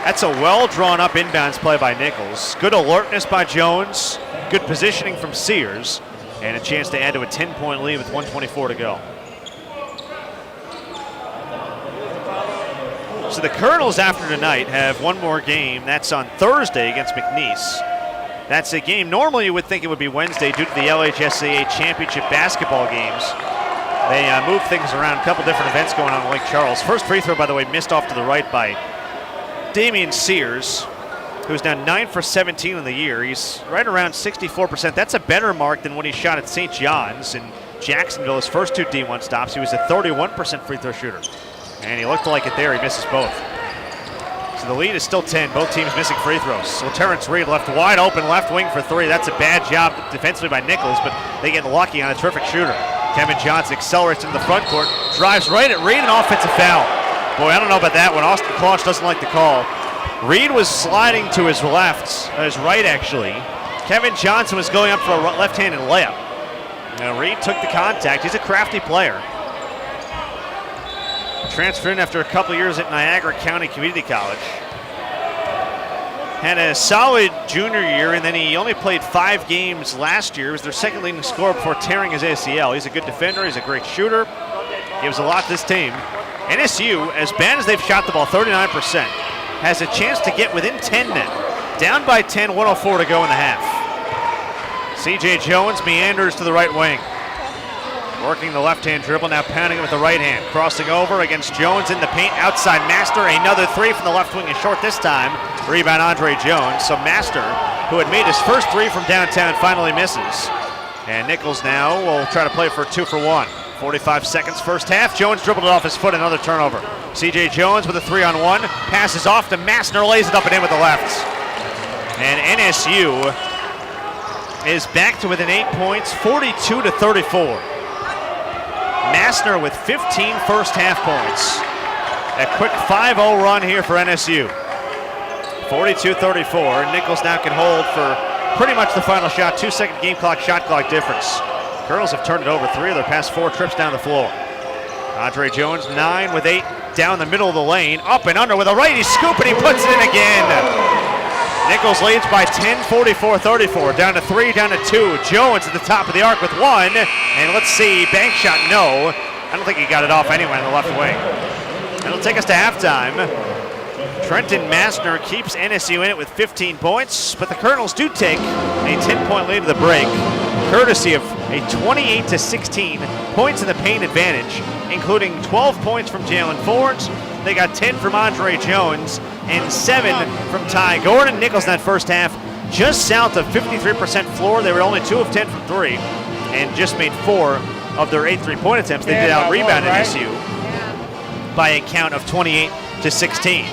That's a well drawn up inbounds play by Nicholls. Good alertness by Jones, good positioning from Sears, and a chance to add to a 10-point lead with 1:24 to go. So the Colonels after tonight have one more game. That's on Thursday against McNeese. That's a game normally you would think it would be Wednesday due to the LHSAA championship basketball games. They move things around, a couple different events going on in Lake Charles. First free throw, by the way, missed off to the right by Damian Sears, who's now 9 for 17 in the year. He's right around 64%. That's a better mark than when he shot at St. John's in Jacksonville. His first 2 D1 stops, he was a 31% free throw shooter. And he looked like it there, he misses both. So the lead is still 10, both teams missing free throws. So Terrence Reed left wide open, left wing for 3. That's a bad job defensively by Nicholls, but they get lucky on a terrific shooter. Kevin Johnson accelerates into the front court, drives right at Reed, an offensive foul. Boy, I don't know about that one. Austin Clauch doesn't like the call. Reed was sliding to his left, his right actually. Kevin Johnson was going up for a left-handed layup. Now Reed took the contact. He's a crafty player. Transferred in after a couple years at Niagara County Community College. had a solid junior year, and then he only played 5 games last year. He was their second leading scorer before tearing his ACL. He's a good defender. He's a great shooter. Gives a lot to this team. NSU, as bad as they've shot the ball, 39%, has a chance to get within 10 now. Down by 10, 104 to go in the half. C.J. Jones meanders to the right wing. Working the left-hand dribble, now pounding it with the right hand. Crossing over against Jones in the paint, outside Master. Another 3 from the left wing is short this time. Rebound Andre Jones. So Master, who had made his first 3 from downtown, finally misses. And Nicholls now will try to play for 2 for 1. 45 seconds first half. Jones dribbled it off his foot, another turnover. C.J. Jones with a 3-on-1. Passes off to Master, lays it up and in with the left. And NSU is back to within 8 points, 42-34. Massner with 15 first half points. A quick 5-0 run here for NSU. 42-34. Nicholls now can hold for pretty much the final shot. 2-second game clock, shot clock difference. Colonels have turned it over 3 of their past 4 trips down the floor. Andre Jones, 9 with 8 down the middle of the lane. Up and under with a righty scoop, and he puts it in again. Nicholls leads by 10, 44-34. Down to 3, down to 2. Jones at the top of the arc with 1. And let's see, bank shot, no. I don't think he got it off anyway on the left wing. It'll take us to halftime. Trenton Massner keeps NSU in it with 15 points, but the Colonels do take a 10-point lead at the break, courtesy of a 28-16 points in the paint advantage, including 12 points from Jalen Fords. They got 10 from Andre Jones and 7 from Ty Gordon. Nicholls in that first half just south of 53% floor. They were only 2 of 10 from 3 and just made 4 of their 8 3-point attempts. They did out-rebound NSU by a count of 28-16.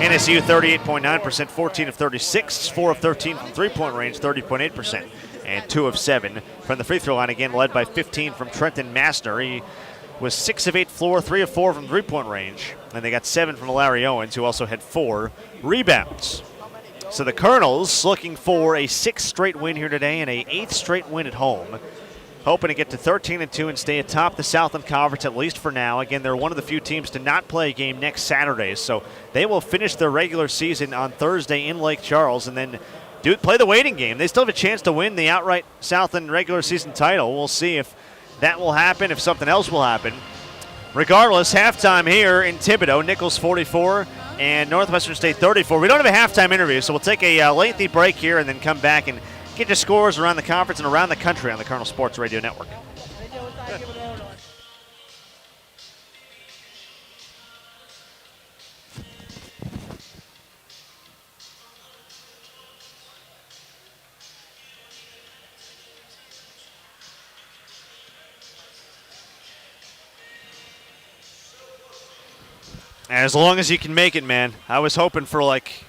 NSU 38.9%, 14 of 36, 4 of 13 from 3-point range, 30.8%, and 2 of 7 from the free throw line, again led by 15 from Trenton Massner. He was 6 of 8 floor, 3 of 4 from 3-point range, and they got 7 from Larry Owens, who also had 4 rebounds. So the Colonels looking for a 6th straight win here today and a 8th straight win at home. Hoping to get to 13-2 and stay atop the Southland Conference, at least for now. Again, they're one of the few teams to not play a game next Saturday, so they will finish their regular season on Thursday in Lake Charles and then play the waiting game. They still have a chance to win the outright Southland regular season title. We'll see if that will happen, if something else will happen. Regardless, halftime here in Thibodaux, Nicholls 44 and Northwestern State 34. We don't have a halftime interview, so we'll take a lengthy break here and then come back and get your scores around the conference and around the country on the Colonel Sports Radio Network. As long as you can make it, man. I was hoping for like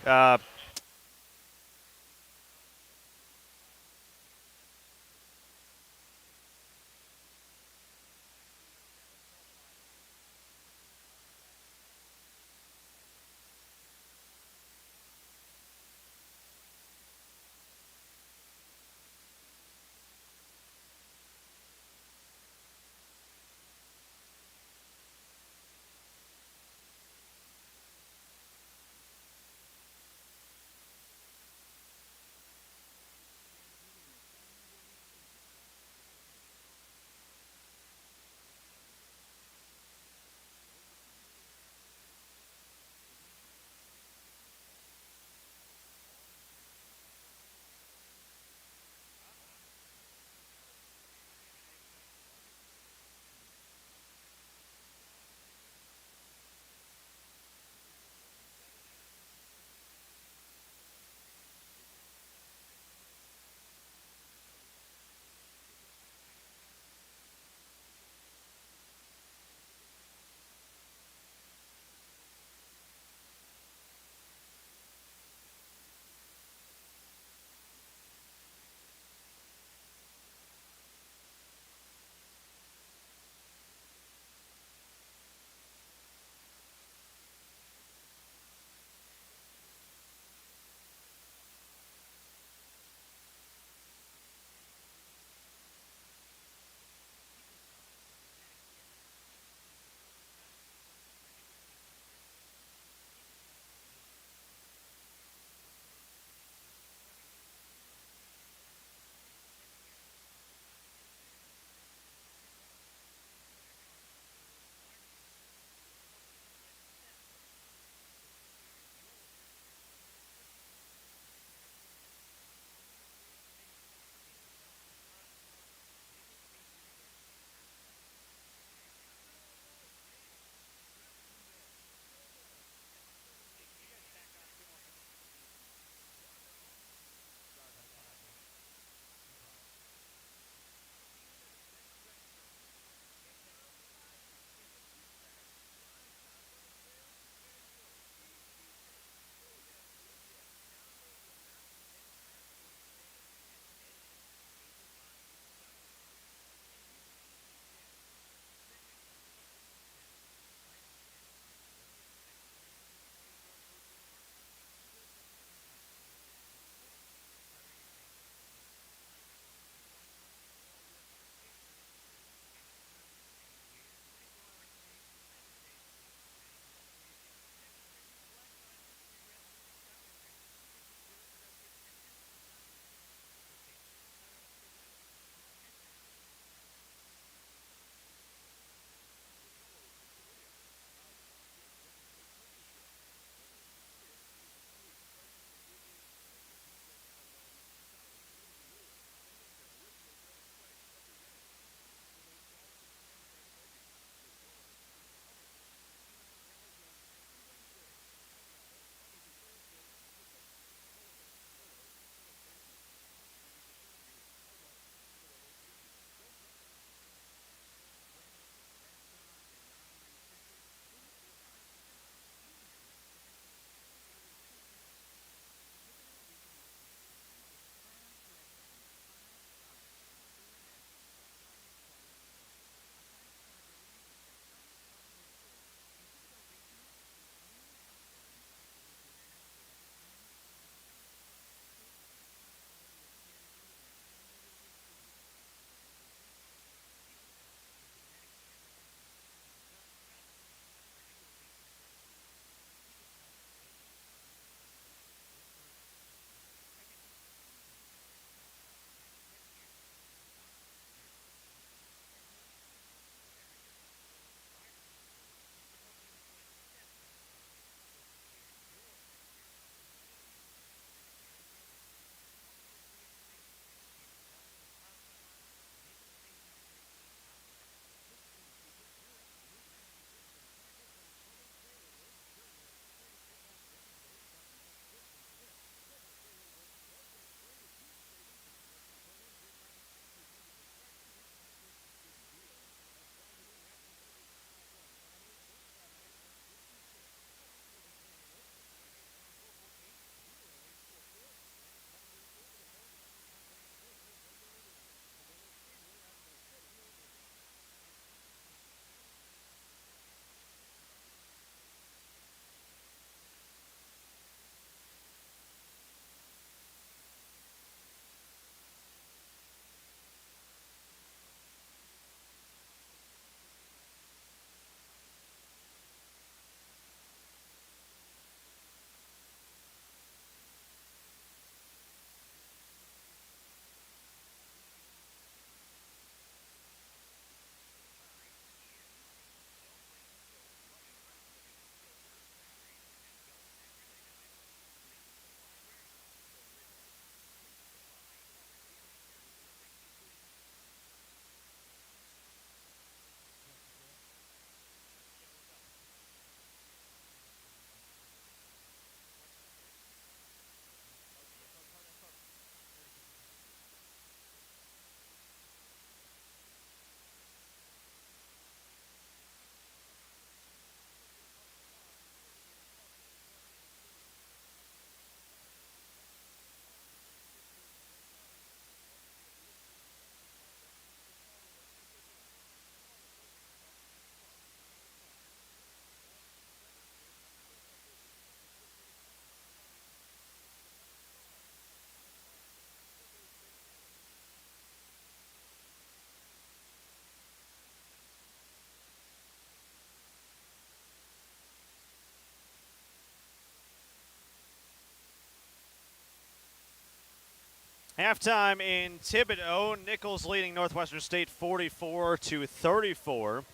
Halftime in Thibodaux. Nicholls leading Northwestern State 44-34.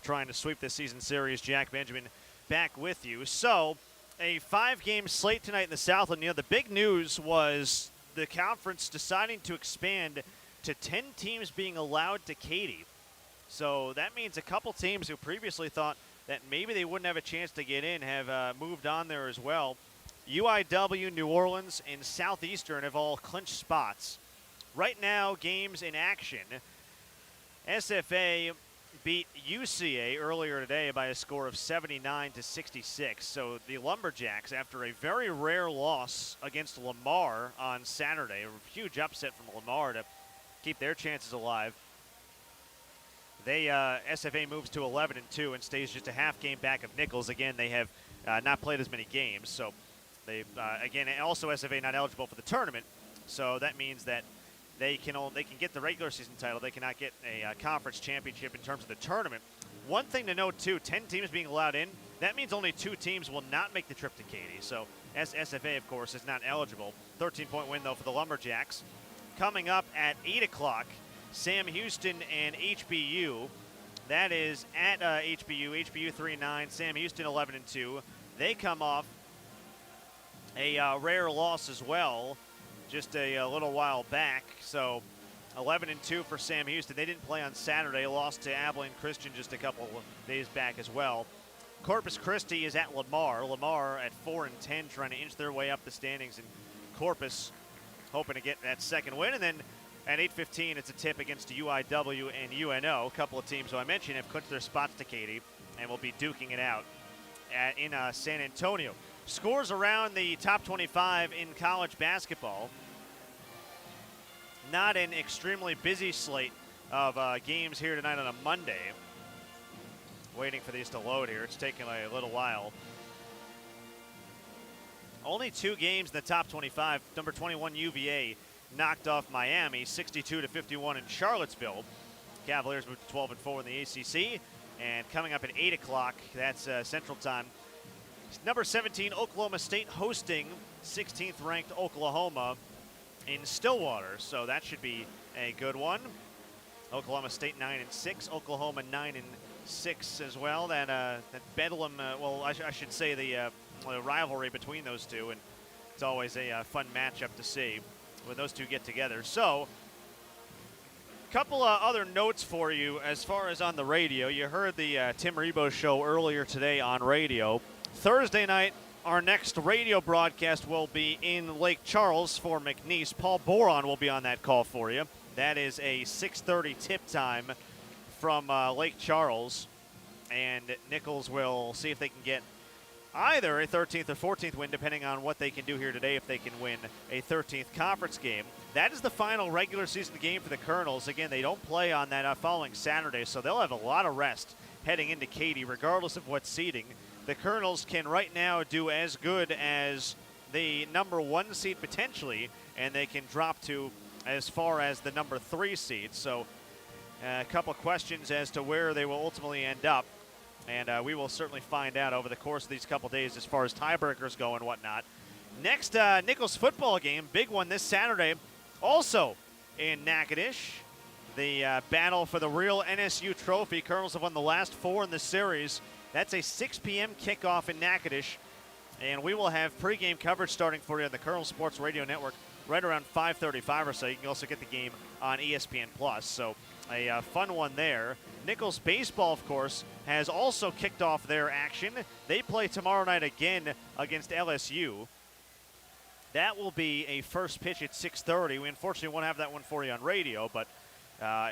Trying to sweep this season series. Jack Benjamin back with you. So, a 5-game slate tonight in the Southland. The big news was the conference deciding to expand to 10 teams being allowed to Katy. So that means a couple teams who previously thought that maybe they wouldn't have a chance to get in have moved on there as well. UIW, New Orleans, and Southeastern have all clinched spots. Right now, games in action. SFA beat UCA earlier today by a score of 79-66. So the Lumberjacks, after a very rare loss against Lamar on Saturday, a huge upset from Lamar to keep their chances alive. SFA moves to 11-2 and stays just a half game back of Nicholls. Again, they have not played as many games, so they also SFA not eligible for the tournament. So that means that they can get the regular season title. They cannot get a conference championship in terms of the tournament. One thing to note too: 10 teams being allowed in. That means only 2 teams will not make the trip to Katy. So SFA, of course, is not eligible. 13-point win though for the Lumberjacks. Coming up at 8 o'clock. Sam Houston and HBU. That is at HBU. HBU 3-9. Sam Houston 11-2. They come off a rare loss as well, just a little while back. So 11-2 for Sam Houston. They didn't play on Saturday. Lost to Abilene Christian just a couple of days back as well. Corpus Christi is at Lamar. Lamar at 4-10, trying to inch their way up the standings, and Corpus hoping to get that second win. And then at 8:15, it's a tip against UIW and UNO. A couple of teams who I mentioned have clinched their spots to Katy and will be duking it out in San Antonio. Scores around the top 25 in college basketball. Not an extremely busy slate of games here tonight on a Monday. Waiting for these to load here. It's taking a little while. Only 2 games in the top 25. Number 21 UVA knocked off Miami 62-51 in Charlottesville. Cavaliers moved to 12-4 in the ACC. And coming up at 8 o'clock, that's Central Time, number 17 Oklahoma State hosting 16th ranked Oklahoma in Stillwater. So that should be a good one. Oklahoma State 9-6, Oklahoma 9-6 as well. That Bedlam, I should say the rivalry between those two, and it's always a fun matchup to see when those two get together. So, a couple of other notes for you as far as on the radio. You heard the Tim Rebo show earlier today on radio. Thursday night, our next radio broadcast will be in Lake Charles for McNeese. Paul Boron will be on that call for you. That is a 6:30 tip time from Lake Charles. And Nicholls will see if they can get either a 13th or 14th win, depending on what they can do here today, if they can win a 13th conference game. That is the final regular season game for the Colonels. Again, they don't play on that following Saturday, so they'll have a lot of rest heading into Katy, regardless of what seeding. The Colonels can right now do as good as the number 1 seed potentially, and they can drop to as far as the number 3 seed. So a couple questions as to where they will ultimately end up. And we will certainly find out over the course of these couple days as far as tiebreakers go and whatnot. Next, Nicholls football game, big one this Saturday, also in Natchitoches. The battle for the real NSU trophy. Colonels have won the last 4 in the series. That's a 6 p.m. kickoff in Natchitoches. And we will have pregame coverage starting for you on the Colonel Sports Radio Network right around 5:35 or so. You can also get the game on ESPN+. So a fun one there. Nicholls baseball, of course, has also kicked off their action. They play tomorrow night again against LSU. That will be a first pitch at 6:30. We unfortunately won't have that one for you on radio, but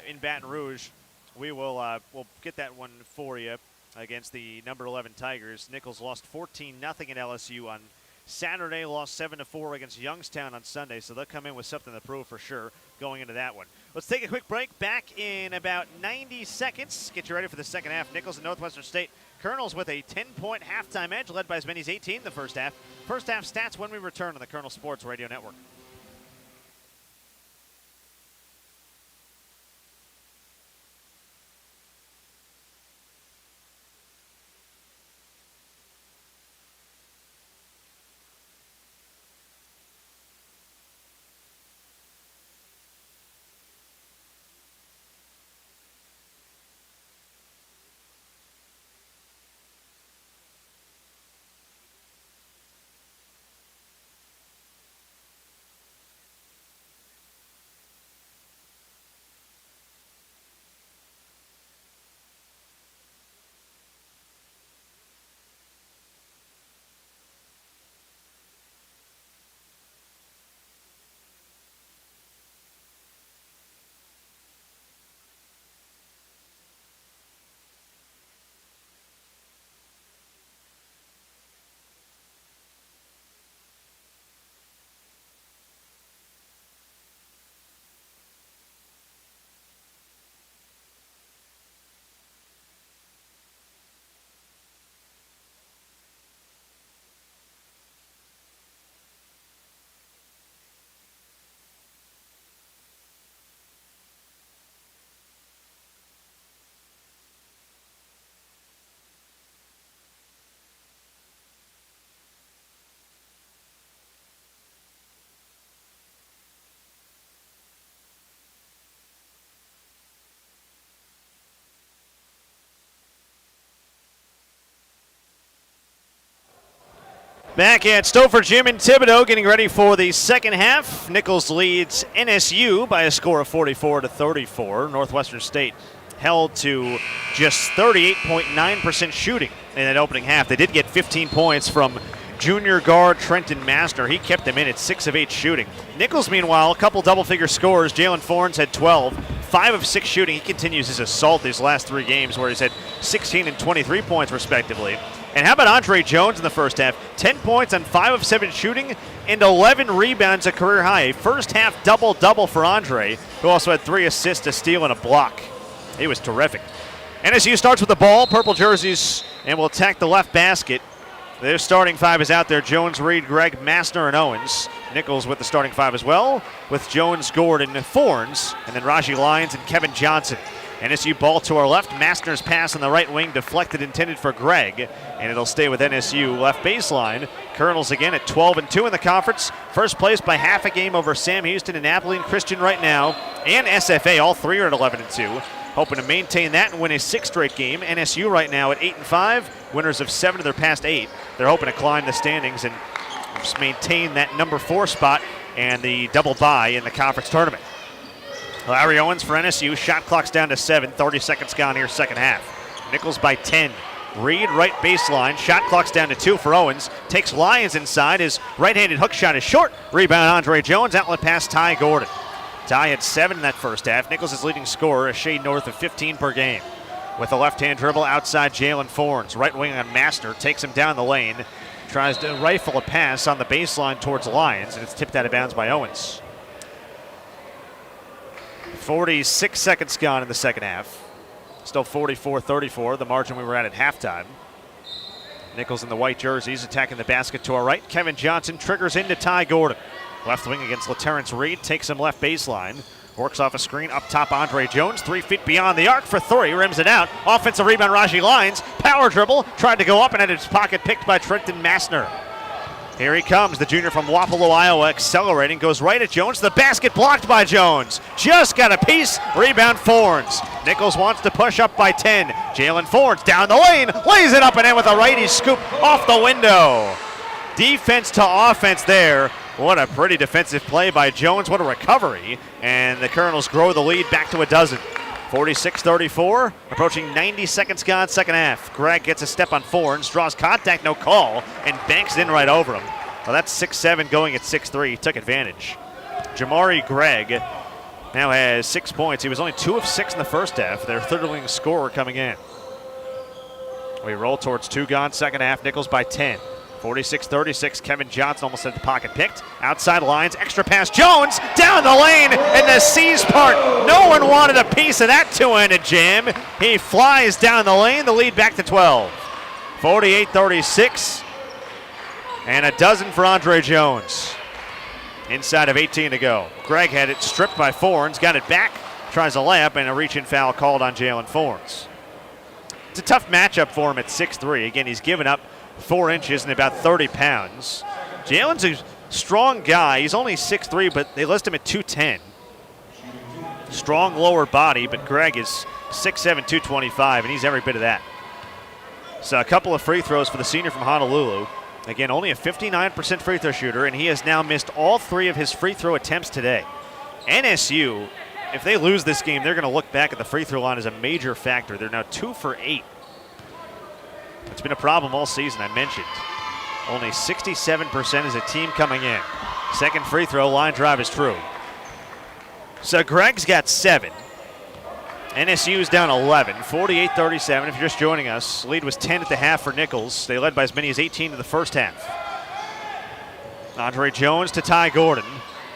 in Baton Rouge, we'll get that one for you against the number 11 Tigers. Nicholls lost 14-0 at LSU on Saturday, lost 7-4 against Youngstown on Sunday, so they'll come in with something to prove for sure going into that one. Let's take a quick break. Back in about 90 seconds. Get you ready for the second half. Nicholls and Northwestern State. Colonels with a 10-point halftime edge, led by as many as 18 in the first half. First half stats when we return on the Colonel Sports Radio Network. Back at Stouffer Gym in Thibodaux, getting ready for the second half. Nicholls leads NSU by a score of 44-34. Northwestern State held to just 38.9% shooting in that opening half. They did get 15 points from junior guard Trenton Massner. He kept them in at 6 of 8 shooting. Nicholls, meanwhile, a couple double-figure scores. Jalen Fornes had 12, 5 of 6 shooting. He continues his assault these last 3 games where he's had 16 and 23 points respectively. And how about Andre Jones in the first half? 10 points on 5 of 7 shooting and 11 rebounds, a career high. A first half double-double for Andre, who also had 3 assists, a steal, and a block. He was terrific. NSU starts with the ball, purple jerseys, and will attack the left basket. Their starting 5 is out there: Jones, Reed, Gregg, Massner, and Owens. Nicholls with the starting 5 as well, with Jones, Gordon, Fornes, and then Raji Lyons and Kevin Johnson. NSU ball to our left. Massner's pass on the right wing deflected, intended for Gregg, and it'll stay with NSU left baseline. Colonels again at 12-2 in the conference. First place by half a game over Sam Houston and Abilene Christian right now, and SFA. All 3 are at 11-2. Hoping to maintain that and win a 6th straight game. NSU right now at 8-5, winners of 7 of their past 8. They're hoping to climb the standings and just maintain that number 4 spot and the double bye in the conference tournament. Larry Owens for NSU. Shot clock's down to 7. 30 seconds gone here, second half. Nicholls by 10. Reed right baseline. Shot clock's down to 2 for Owens. Takes Lyons inside. His right-handed hook shot is short. Rebound Andre Jones. Outlet pass Ty Gordon. Ty had 7 in that first half. Nicholls is leading scorer, a shade north of 15 per game. With a left-hand dribble outside Jalen Fornes. Right wing on Massner. Takes him down the lane. Tries to rifle a pass on the baseline towards Lyons, and it's tipped out of bounds by Owens. 46 seconds gone in the second half. Still 44-34, the margin we were at halftime. Nicholls in the white jerseys attacking the basket to our right. Kevin Johnson triggers into Ty Gordon. Left wing against LaTerrence Reed, takes him left baseline. Works off a screen up top Andre Jones, 3 feet beyond the arc for 3, rims it out. Offensive rebound Raji Lyons, power dribble, tried to go up and had his pocket picked by Trenton Massner. Here he comes, the junior from Wapello, Iowa, accelerating, goes right at Jones. The basket blocked by Jones. Just got a piece, rebound Fornes. Nicholls wants to push up by 10. Jalen Fornes down the lane, lays it up and in with a righty scoop off the window. Defense to offense there. What a pretty defensive play by Jones. What a recovery. And the Colonels grow the lead back to a dozen. 46-34, approaching 90 seconds gone, second half. Gregg gets a step on Fornes, draws contact, no call, and banks it in right over him. Well, that's 6-7 going at 6-3. Took advantage. Jamari Gregg now has 6 points. He was only 2 of 6 in the first half. Their third leading scorer coming in. We roll towards 2 gone, second half. Nicholls by 10. 46-36, Kevin Johnson almost had the pocket picked. Outside lines, extra pass, Jones down the lane, and the C's part. No one wanted a piece of that two-handed jam. He flies down the lane, the lead back to 12. 48-36, and a dozen for Andre Jones. Inside of 18 to go. Gregg had it stripped by Fornes, got it back, tries a layup, and a reach-in foul called on Jalen Fornes. It's a tough matchup for him at 6'3". Again, he's given up 4 inches and about 30 pounds. Jalen's a strong guy. He's only 6'3", but they list him at 210. Strong lower body, but Gregg is 6'7", 225, and he's every bit of that. So a couple of free throws for the senior from Honolulu. Again, only a 59% free throw shooter, and he has now missed all 3 of his free throw attempts today. NSU, if they lose this game, they're going to look back at the free throw line as a major factor. They're now 2 for 8. It's been a problem all season, I mentioned. Only 67% as a team coming in. Second free throw, line drive is true. So Gregg's got 7. NSU's down 11, 48-37. If you're just joining us, lead was 10 at the half for Nicholls. They led by as many as 18 in the first half. Andre Jones to Ty Gordon.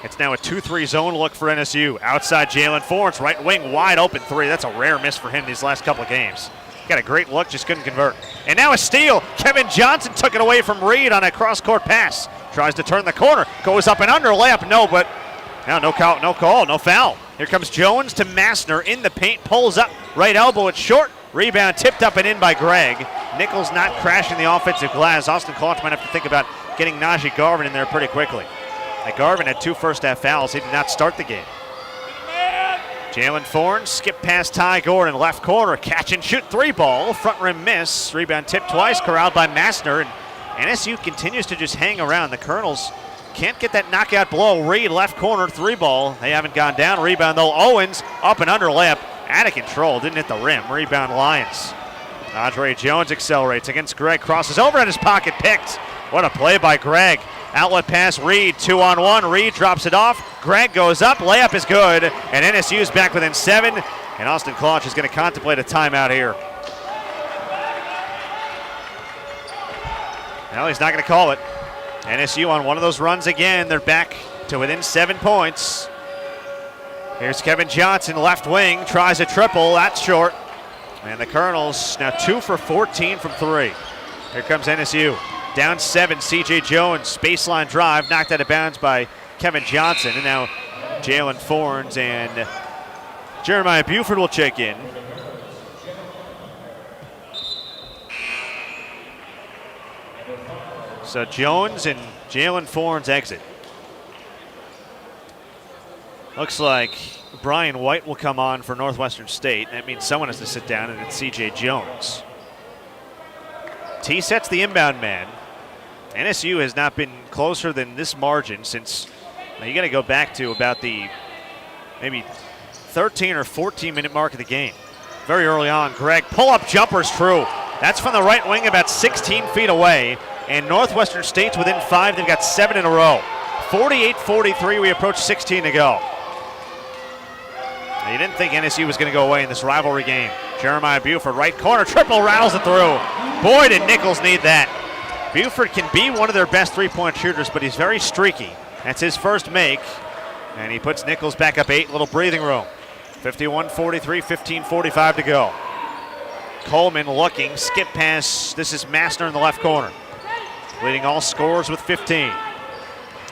It's now a 2-3 zone look for NSU. Outside Jalen Fornes, right wing, wide open 3. That's a rare miss for him these last couple of games. Got a great look, just couldn't convert. And now a steal. Kevin Johnson took it away from Reed on a cross-court pass. Tries to turn the corner, goes up and under, layup, no, but no call, no foul. Here comes Jones to Massner in the paint, pulls up, right elbow, it's short. Rebound tipped up and in by Gregg. Nicholls not crashing the offensive glass. Austin Collins might have to think about getting Najee Garvin in there pretty quickly. Garvin had 2 first-half fouls. He did not start the game. Jalen Fornes skip past Ty Gordon, left corner, catch and shoot 3 ball, front rim miss. Rebound tipped twice, corralled by Massner, and NSU continues to just hang around. The Colonels can't get that knockout blow. Reed, left corner, 3-ball. They haven't gone down. Rebound, though. Owens, up and under layup. Out of control. Didn't hit the rim. Rebound, Lions. Andre Jones accelerates against Greg. Crosses over at his pocket. Picked. What a play by Greg. Outlet pass, Reed. 2-on-1. Reed drops it off. Greg goes up. Layup is good. And NSU's back within 7. And Austin Clauch is going to contemplate a timeout here. No, he's not going to call it. NSU on one of those runs again. They're back to within 7 points. Here's Kevin Johnson, left wing, tries a triple. That's short. And the Colonels now 2 for 14 from 3. Here comes NSU. Down 7, C.J. Jones, baseline drive, knocked out of bounds by Kevin Johnson. And now Jalen Fornes and Jeremiah Buford will check in. So Jones and Jalen Fornes exit. Looks like Brian White will come on for Northwestern State. That means someone has to sit down, and it's C.J. Jones. T sets the inbound man. NSU has not been closer than this margin since, you got to go back to about the maybe 13 or 14 minute mark of the game. Very early on, Greg, pull-up jumper's true. That's from the right wing about 16 feet away. And Northwestern State's within 5. They've got 7 in a row. 48-43, we approach 16 to go. You didn't think NSU was going to go away in this rivalry game. Jeremiah Buford, right corner, triple, rattles it through. Boy, did Nicholls need that. Buford can be one of their best three-point shooters, but he's very streaky. That's his first make, and he puts Nicholls back up 8, little breathing room. 51-43, 15:45 to go. Coleman looking, skip pass. This is Massner in the left corner, leading all scorers with 15.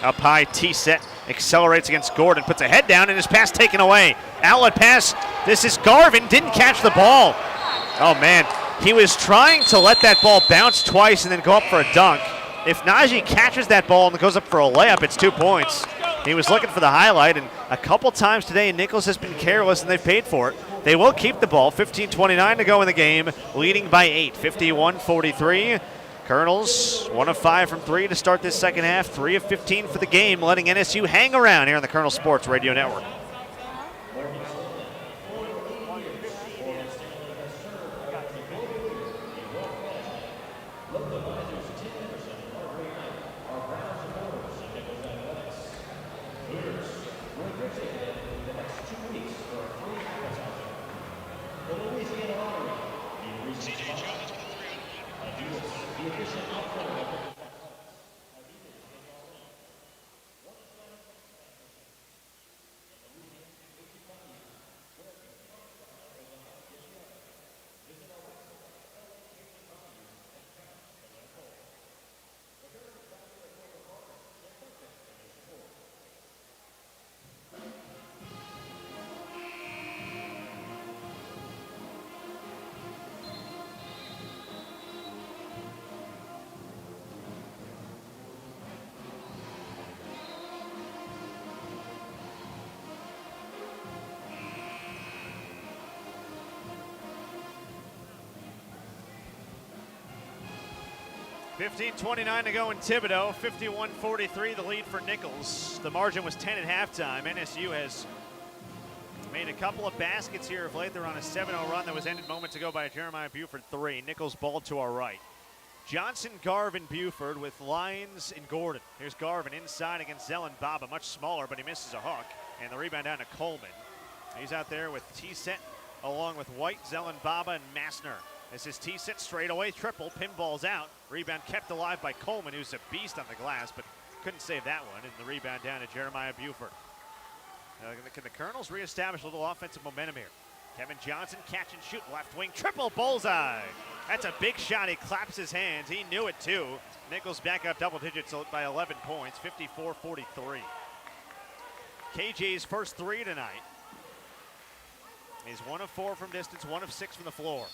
Up high, T-set, accelerates against Gordon, puts a head down, and his pass taken away. Outlet pass, this is Garvin, didn't catch the ball. Oh man, he was trying to let that ball bounce twice and then go up for a dunk. If Najee catches that ball and goes up for a layup, it's 2 points. He was looking for the highlight, and a couple times today, Nicholls has been careless, and they've paid for it. They will keep the ball, 15:29 to go in the game, leading by 8, 51-43. Colonels, 1 of 5 from 3 to start this second half, 3 of 15 for the game, letting NSU hang around here on the Colonel Sports Radio Network. $15:29 to go in Thibodaux. 51-43, the lead for Nicholls. The margin was 10 at halftime. NSU has made a couple of baskets here of late. They're on a 7-0 run that was ended moments ago by a Jeremiah Buford 3. Nicholls ball to our right. Johnson, Garvin, Buford with Lyons and Gordon. Here's Garvin inside against Zelen Baba, much smaller, but he misses a hook. And the rebound down to Coleman. He's out there with T-set along with White, Zelen Baba, and Massner. This is T-set straight away, triple, pinballs out. Rebound kept alive by Coleman, who's a beast on the glass, but couldn't save that one. And the rebound down to Jeremiah Buford. Can the Colonels reestablish a little offensive momentum here? Kevin Johnson, catch and shoot, left wing, triple, bullseye. That's a big shot. He claps his hands. He knew it too. Nicholls back up double digits by 11 points, 54-43. KJ's first 3 tonight. He's 1 of 4 from distance, 1 of 6 from the floor.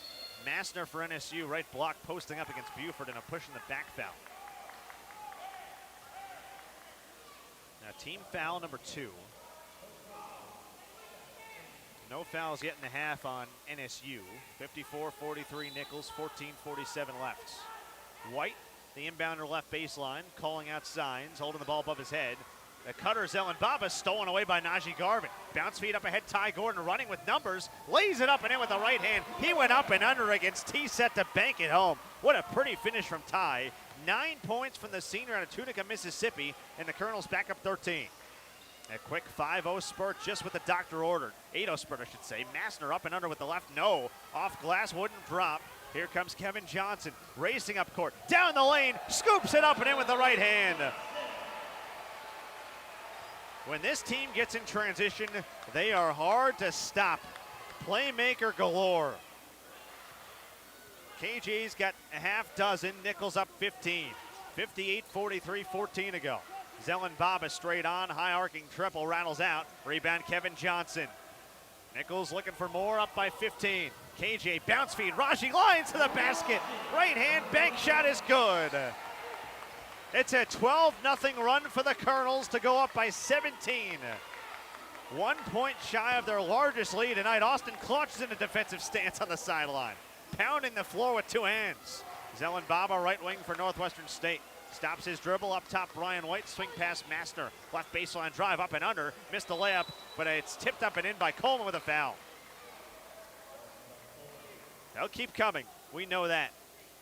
Massner for NSU, right block, posting up against Buford and a push in the back foul. Now team foul number 2. No fouls yet in the half on NSU. 54-43 Nicholls, 14:47 left. White the inbounder left baseline, calling out signs, holding the ball above his head. The cutter, Zelen Baba, stolen away by Najee Garvin. Bounce feed up ahead, Ty Gordon running with numbers, lays it up and in with the right hand. He went up and under against T-set to bank it home. What a pretty finish from Ty. 9 points from the senior out of Tunica, Mississippi, and the Colonels back up 13. A quick 5-0 spurt just what the doctor ordered. 8-0 spurt, I should say. Massner up and under with the left, no. Off glass, wouldn't drop. Here comes Kevin Johnson, racing up court, down the lane, scoops it up and in with the right hand. When this team gets in transition, they are hard to stop. Playmaker galore. KJ's got a half dozen, Nicholls up 15. 58-43, 14 to go. Zelen Baba straight on, high arcing triple, rattles out. Rebound Kevin Johnson. Nicholls looking for more, up by 15. KJ bounce feed, Raji Lyons to the basket. Right hand bank shot is good. It's a 12-0 run for the Colonels to go up by 17. 1 point shy of their largest lead tonight. Austin clutches in a defensive stance on the sideline, pounding the floor with two hands. Zelen Baba, right wing for Northwestern State. Stops his dribble up top, Brian White, swing past Massner. Left baseline drive, up and under, missed a layup, but it's tipped up and in by Coleman with a foul. They'll keep coming, we know that.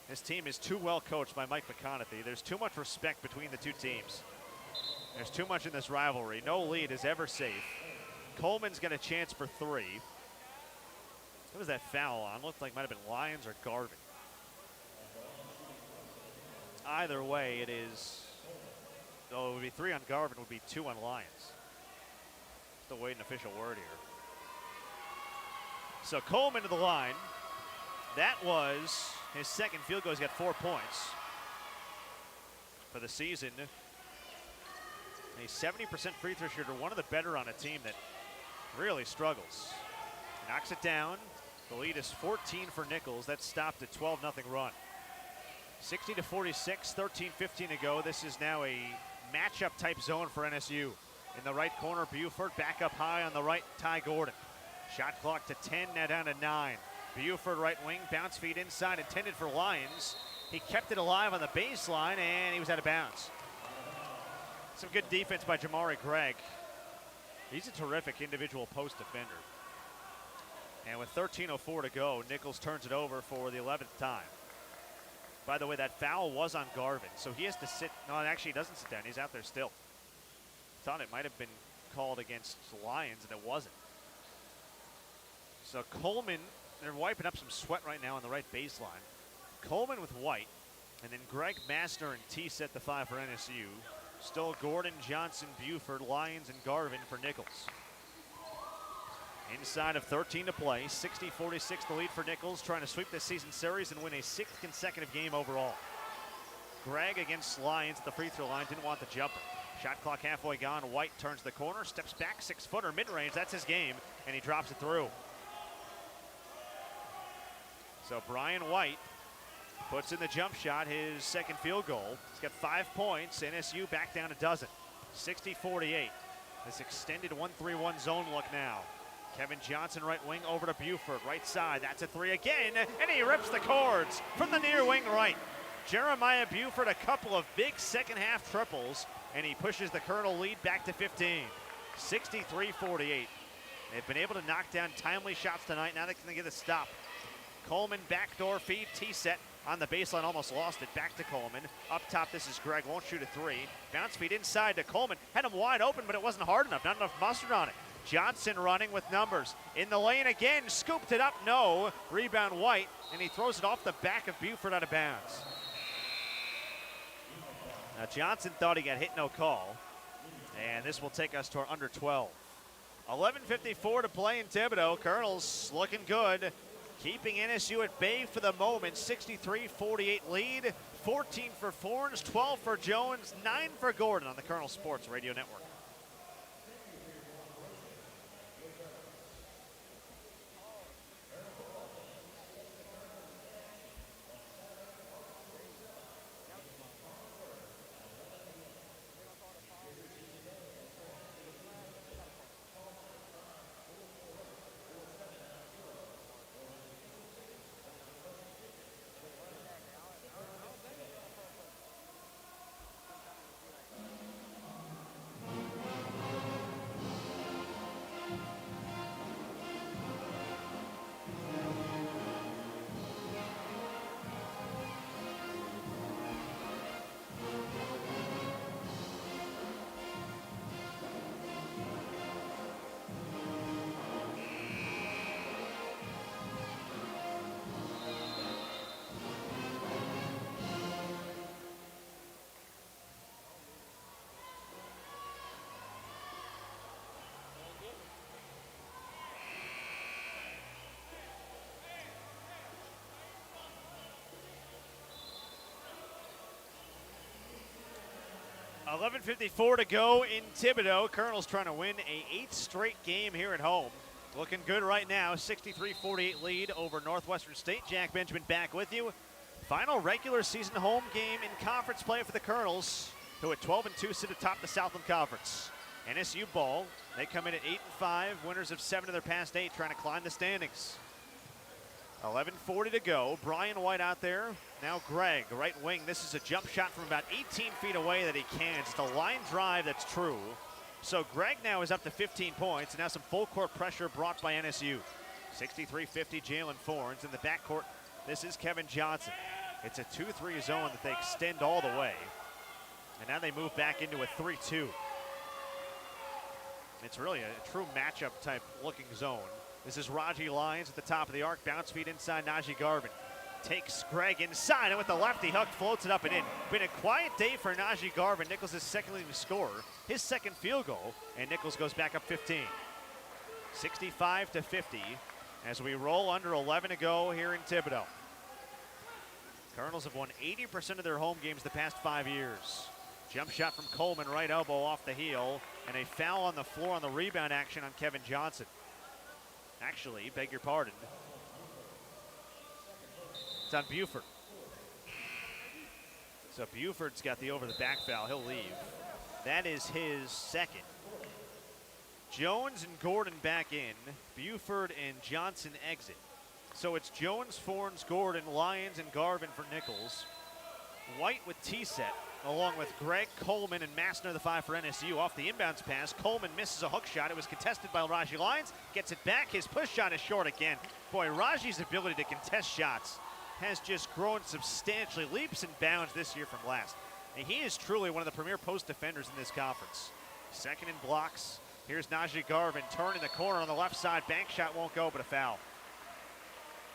This team is too well coached by Mike McConaughey. There's too much respect between the two teams. There's too much in this rivalry. No lead is ever safe. Coleman's got a chance for three. What was that foul on? Looked like it might have been Lyons or Garvin. Either way, it is, it would be 3 on Garvin, would be 2 on Lyons. Still waiting official word here. So Coleman to the line. That was his second field goal. He's got 4 points for the season. A 70% free throw shooter, one of the better on a team that really struggles. Knocks it down. The lead is 14 for Nicholls. That stopped a 12-0 run. 60-46, 13-15 to go. This is now a matchup type zone for NSU. In the right corner, Buford back up high on the right, Ty Gordon. Shot clock to 10, now down to 9. Buford right wing, bounce feed inside, intended for Lyons. He kept it alive on the baseline and he was out of bounds. Some good defense by Jamari Gregg. He's a terrific individual post defender. And with 13:04 to go, Nicholls turns it over for the 11th time. By the way, that foul was on Garvin, so he has to sit. No, actually, he doesn't sit down. He's out there still. Thought it might have been called against Lyons, and it wasn't. So Coleman, they're wiping up some sweat right now on the right baseline. Coleman with White, and then Greg Massner and T set the 5 for NSU. Still Gordon, Johnson, Buford, Lyons, and Garvin for Nicholls. Inside of 13 to play, 60-46 the lead for Nicholls, trying to sweep this season series and win a 6th consecutive game overall. Gregg against Lyons at the free throw line, didn't want the jumper. Shot clock halfway gone, White turns the corner, steps back, 6-footer, mid-range, that's his game, and he drops it through. So Brian White puts in the jump shot, his second field goal. He's got 5 points, NSU back down a dozen. 60-48, this extended 1-3-1 zone look now. Kevin Johnson, right wing, over to Buford, right side. That's a 3 again, and he rips the cords from the near wing right. Jeremiah Buford, a couple of big second half triples, and he pushes the Colonel lead back to 15. 63-48. They've been able to knock down timely shots tonight. Now they can get a stop. Coleman, backdoor feed, T-set on the baseline, almost lost it. Back to Coleman. Up top, this is Gregg, won't shoot a 3. Bounce feed inside to Coleman. Had him wide open, but it wasn't hard enough. Not enough mustard on it. Johnson running with numbers. In the lane again, scooped it up, no. Rebound White, and he throws it off the back of Buford out of bounds. Now Johnson thought he got hit, no call. And this will take us to our under 12. 11:54 to play in Thibodaux. Colonels looking good. Keeping NSU at bay for the moment. 63-48 lead. 14 for Fornes, 12 for Jones, 9 for Gordon on the Colonel Sports Radio Network. 11:54 to go in Thibodaux. Colonel's trying to win a 8th straight game here at home. Looking good right now. 63-48 lead over Northwestern State. Jack Benjamin back with you. Final regular season home game in conference play for the Colonels, who at 12-2 sit atop the Southland Conference. NSU ball. They come in at 8-5, winners of 7 of their past 8, trying to climb the standings. 11:40 to go. Brian White out there. Now Greg, right wing. This is a jump shot from about 18 feet away that he cans. It's a line drive that's true. So Greg now is up to 15 points, and now some full court pressure brought by NSU. 63-50 Jalen Fornes. In the backcourt, this is Kevin Johnson. It's a 2-3 zone that they extend all the way. And now they move back into a 3-2. It's really a true matchup type looking zone. This is Raji Lyons at the top of the arc. Bounce feed inside Najee Garvin. Takes Greg inside, and with the lefty hook, floats it up and in. Been a quiet day for Najee Garvin. Nicholls' second leading scorer. His second field goal, and Nicholls goes back up 15. 65-50 as we roll under 11 to go here in Thibodaux. Colonels have won 80% of their home games the past 5 years. Jump shot from Coleman, right elbow off the heel, and a foul on the floor on the rebound action on Kevin Johnson. Actually, beg your pardon. It's on Buford. So Buford's got the over the back foul. He'll leave. That is his second. Jones and Gordon back in. Buford and Johnson exit. So it's Jones, Fornes, Gordon, Lyons, and Garvin for Nicholls. White with T-set, along with Greg, Coleman, and Massner, the 5 for NSU. Off the inbounds pass, Coleman misses a hook shot. It was contested by Raji Lyons. Gets it back. His push shot is short again. Boy, Raji's ability to contest shots has just grown substantially, leaps and bounds this year from last. And he is truly one of the premier post defenders in this conference. Second in blocks. Here's Najee Garvin, turning the corner on the left side. Bank shot won't go, but a foul.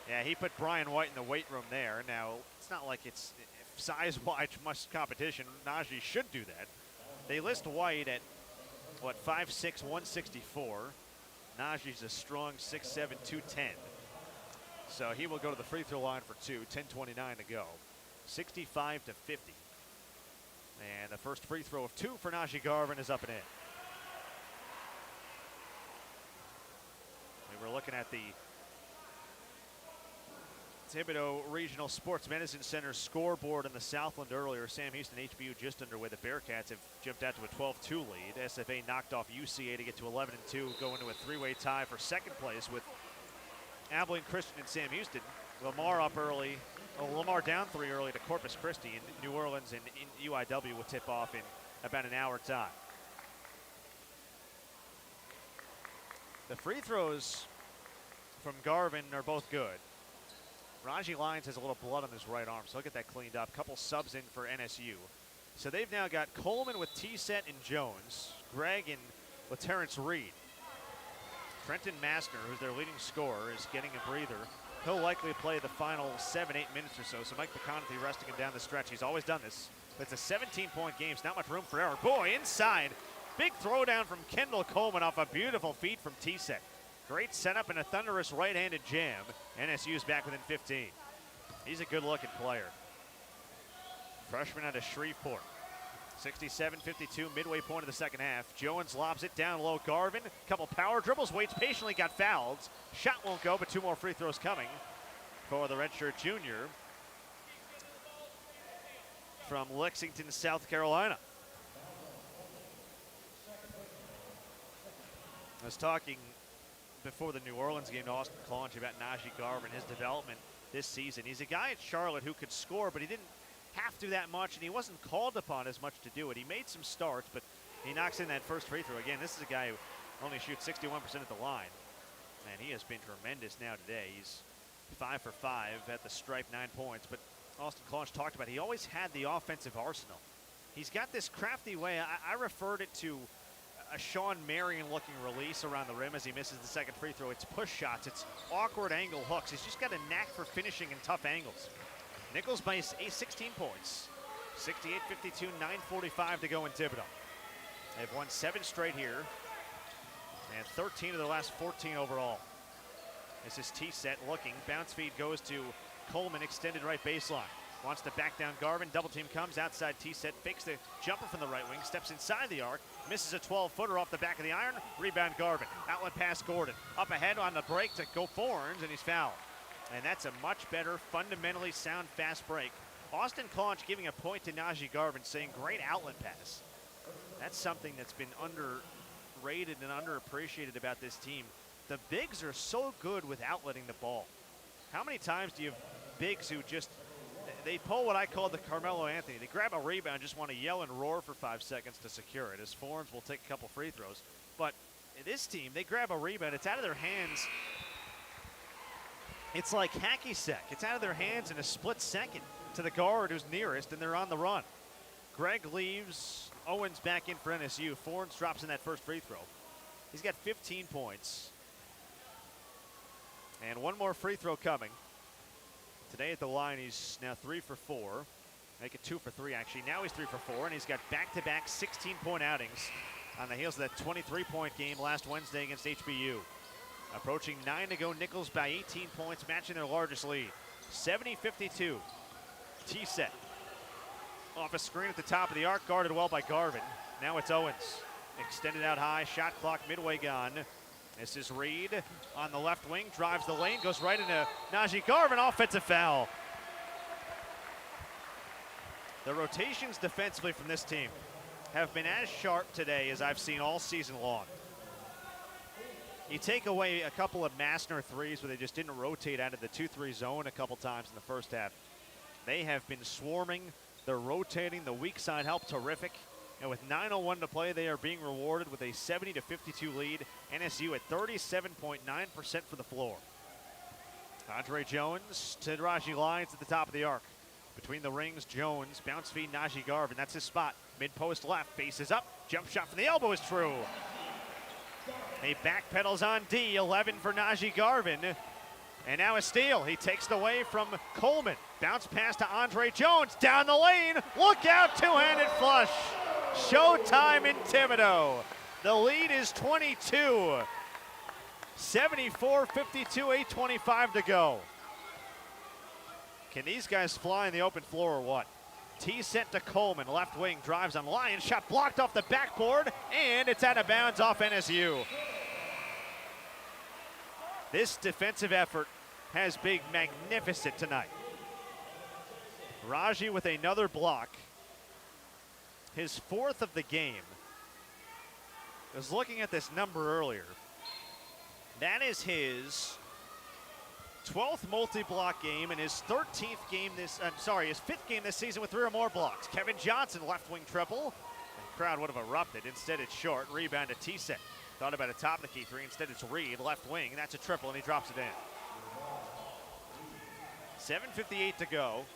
Yeah, he put Brian White in the weight room there. Now, it's not like it's size-wise much competition. Najee should do that. They list White at, 5'6", 164. Najee's a strong 6'7", 210. So he will go to the free throw line for 2, 10:29 to go. 65-50. And the first free throw of 2 for Najee Garvin is up and in. We were looking at the Thibodaux Regional Sports Medicine Center scoreboard in the Southland earlier. Sam Houston HBU just underway. The Bearcats have jumped out to a 12-2 lead. SFA knocked off UCA to get to 11-2, go into a 3-way tie for second place with Abilene Christian and Sam Houston. Lamar up early. Lamar down 3 early to Corpus Christi, and New Orleans and UIW will tip off in about an hour time. The free throws from Garvin are both good. Raji Lyons has a little blood on his right arm, so he'll get that cleaned up. Couple subs in for NSU. So they've now got Coleman with T-set and Jones, Greg and LaTerrence Reed. Trenton Massner, who's their leading scorer, is getting a breather. He'll likely play the final 7-8 minutes or so, so Mike McConaughey resting him down the stretch. He's always done this. But it's a 17-point game, so not much room for error. Boy, inside. Big throwdown from Kendall Coleman off a beautiful feed from T-set. Great setup and a thunderous right-handed jam. NSU's back within 15. He's a good-looking player. Freshman out of Shreveport. 67-52, midway point of the second half. Jones lobs it down low. Garvin, couple power dribbles, waits patiently, got fouled. Shot won't go, but 2 more free throws coming for the redshirt junior from Lexington, South Carolina. I was talking before the New Orleans game to Austin Clonge about Najee Garvin, his development this season. He's a guy at Charlotte who could score, but he didn't have to that much, and he wasn't called upon as much to do it. He made some starts, but he knocks in that first free throw. Again, this is a guy who only shoots 61% at the line, and he has been tremendous now today. He's 5 for 5 at the stripe, 9 points, but Austin Clonge talked about he always had the offensive arsenal. He's got this crafty way. I referred it to a Sean Marion-looking release around the rim as he misses the second free throw. It's push shots. It's awkward angle hooks. He's just got a knack for finishing in tough angles. Nicholls by 16 points. 68-52, 9:45 to go in Thibodaux. They've won 7 straight here, and 13 of their last 14 overall. This is T-set looking. Bounce feed goes to Coleman, extended right baseline. Wants to back down Garvin. Double team comes. Outside T-set. Fakes the jumper from the right wing. Steps inside the arc. Misses a 12-footer off the back of the iron. Rebound Garvin. Outlet pass Gordon. Up ahead on the break to go Forns, and he's fouled. And that's a much better, fundamentally sound, fast break. Austin Conch giving a point to Najee Garvin, saying great outlet pass. That's something that's been underrated and underappreciated about this team. The bigs are so good with outletting the ball. How many times do you have bigs who just, they pull what I call the Carmelo Anthony. They grab a rebound, just want to yell and roar for 5 seconds to secure it, as Forns will take a couple free throws. But this team, they grab a rebound, it's out of their hands. It's like hacky sack. It's out of their hands in a split second to the guard who's nearest, and they're on the run. Greg leaves. Owens back in for NSU. Forns drops in that first free throw. He's got 15 points. And one more free throw coming. Today at the line, he's now 3 for 4. Make it 2 for 3, actually. Now he's 3 for 4, and he's got back-to-back 16-point outings on the heels of that 23-point game last Wednesday against HBU. Approaching 9 to go, Nicholls by 18 points, matching their largest lead. 70-52. T-set. Off a screen at the top of the arc, guarded well by Garvin. Now it's Owens. Extended out high, shot clock midway gone. This is Reed on the left wing, drives the lane, goes right into Najee Garvin, offensive foul. The rotations defensively from this team have been as sharp today as I've seen all season long. You take away a couple of Massner threes where they just didn't rotate out of the 2-3 zone a couple times in the first half. They have been swarming. They're rotating. The weak side help terrific. And with 9:01 to play, they are being rewarded with a 70-52 lead. NSU at 37.9% for the floor. Andre Jones to Raji Lyons at the top of the arc. Between the rings, Jones, bounce feed Najee Garvin. That's his spot. Mid-post left, faces up. Jump shot from the elbow is true. He backpedals on D, 11 for Najee Garvin. And now a steal. He takes it away from Coleman. Bounce pass to Andre Jones, down the lane. Look out, two-handed flush. Showtime in Thibodaux. The lead is 22. 74-52, 8:25 to go. Can these guys fly in the open floor or what? T set to Coleman, left wing, drives on Lyons, shot blocked off the backboard, and it's out of bounds off NSU. This defensive effort has been magnificent tonight. Raji with another block. His 4th of the game. I was looking at this number earlier. That is his 12th multi-block game and his 13th game his 5th game this season with 3 or more blocks. Kevin Johnson, left wing triple. The crowd would have erupted. Instead, it's short. Rebound to T-set. Thought about a top of the key three. Instead, it's Reed, left wing. That's a triple, and he drops it in. 7:58 to go.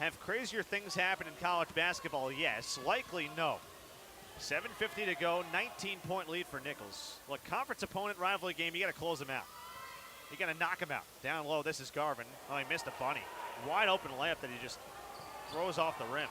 Have crazier things happen in college basketball? Yes. Likely, no. 7:50 to go. 19-point lead for Nicholls. Look, conference opponent rivalry game, you got to close them out. You got to knock him out. Down low, this is Garvin. Oh, he missed a bunny. Wide open layup that he just throws off the rim.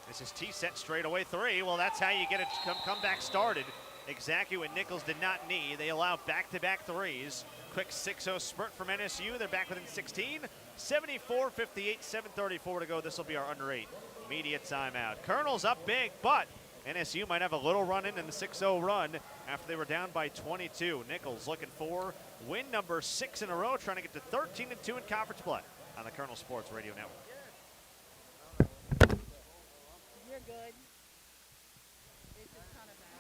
This is T-set straightaway 3. Well, that's how you get a comeback started. Exactly what Nicholls did not need. They allow back-to-back threes. Quick 6-0 spurt from NSU. They're back within 16. 74-58, 7:34 to go. This will be our under 8 media timeout. Colonel's up big, but NSU might have a little run in the 6-0 run after they were down by 22. Nicholls looking for win number 6 in a row, trying to get to 13-2 in conference play on the Colonel Sports Radio Network. You're good. This is kind of bad.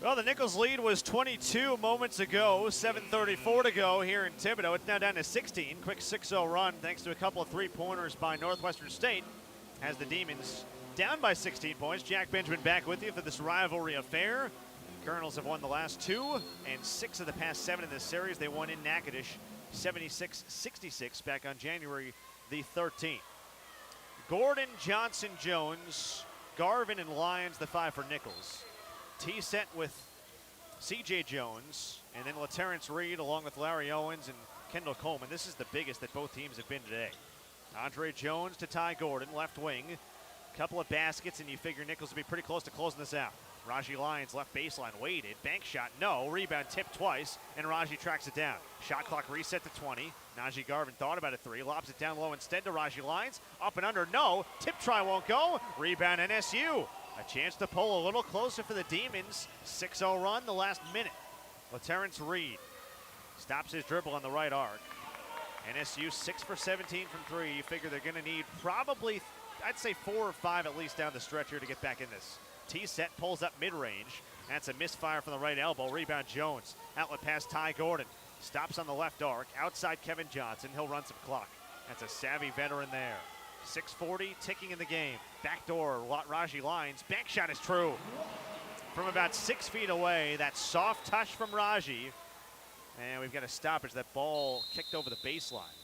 Well, the Nicholls lead was 22 moments ago, 7:34 to go here in Thibodaux. It's now down to 16. Quick 6-0 run thanks to a couple of three-pointers by Northwestern State as the Demons down by 16 points. Jack Benjamin back with you for this rivalry affair. Colonels have won the last 2 and 6 of the past 7 in this series. They won in Natchitoches 76-66 back on January the 13th. Gordon, Johnson, Jones, Garvin, and Lyons, the 5 for Nicholls. T-set with C.J. Jones, and then LaTerrence Reed along with Larry Owens and Kendall Coleman. This is the biggest that both teams have been today. Andre Jones to Ty Gordon, left wing. Couple of baskets, and you figure Nicholls will be pretty close to closing this out. Raji Lyons, left baseline, waited. Bank shot, no. Rebound tipped twice, and Raji tracks it down. Shot clock reset to 20. Najee Garvin thought about a 3, lobs it down low instead to Raji Lyons. Up and under, no. Tip try won't go. Rebound NSU. A chance to pull a little closer for the Demons. 6-0 run, the last minute. LaTerrence Reed stops his dribble on the right arc. NSU 6 for 17 from 3. You figure they're going to need probably, I'd say 4 or 5 at least down the stretch here to get back in this. T-set pulls up mid-range. That's a misfire from the right elbow. Rebound Jones. Outlet pass Ty Gordon. Stops on the left arc. Outside Kevin Johnson. He'll run some clock. That's a savvy veteran there. 6:40 ticking in the game. Backdoor Raji Lyons. Bank shot is true. From about 6 feet away, that soft touch from Raji. And we've got a stoppage. That ball kicked over the baseline.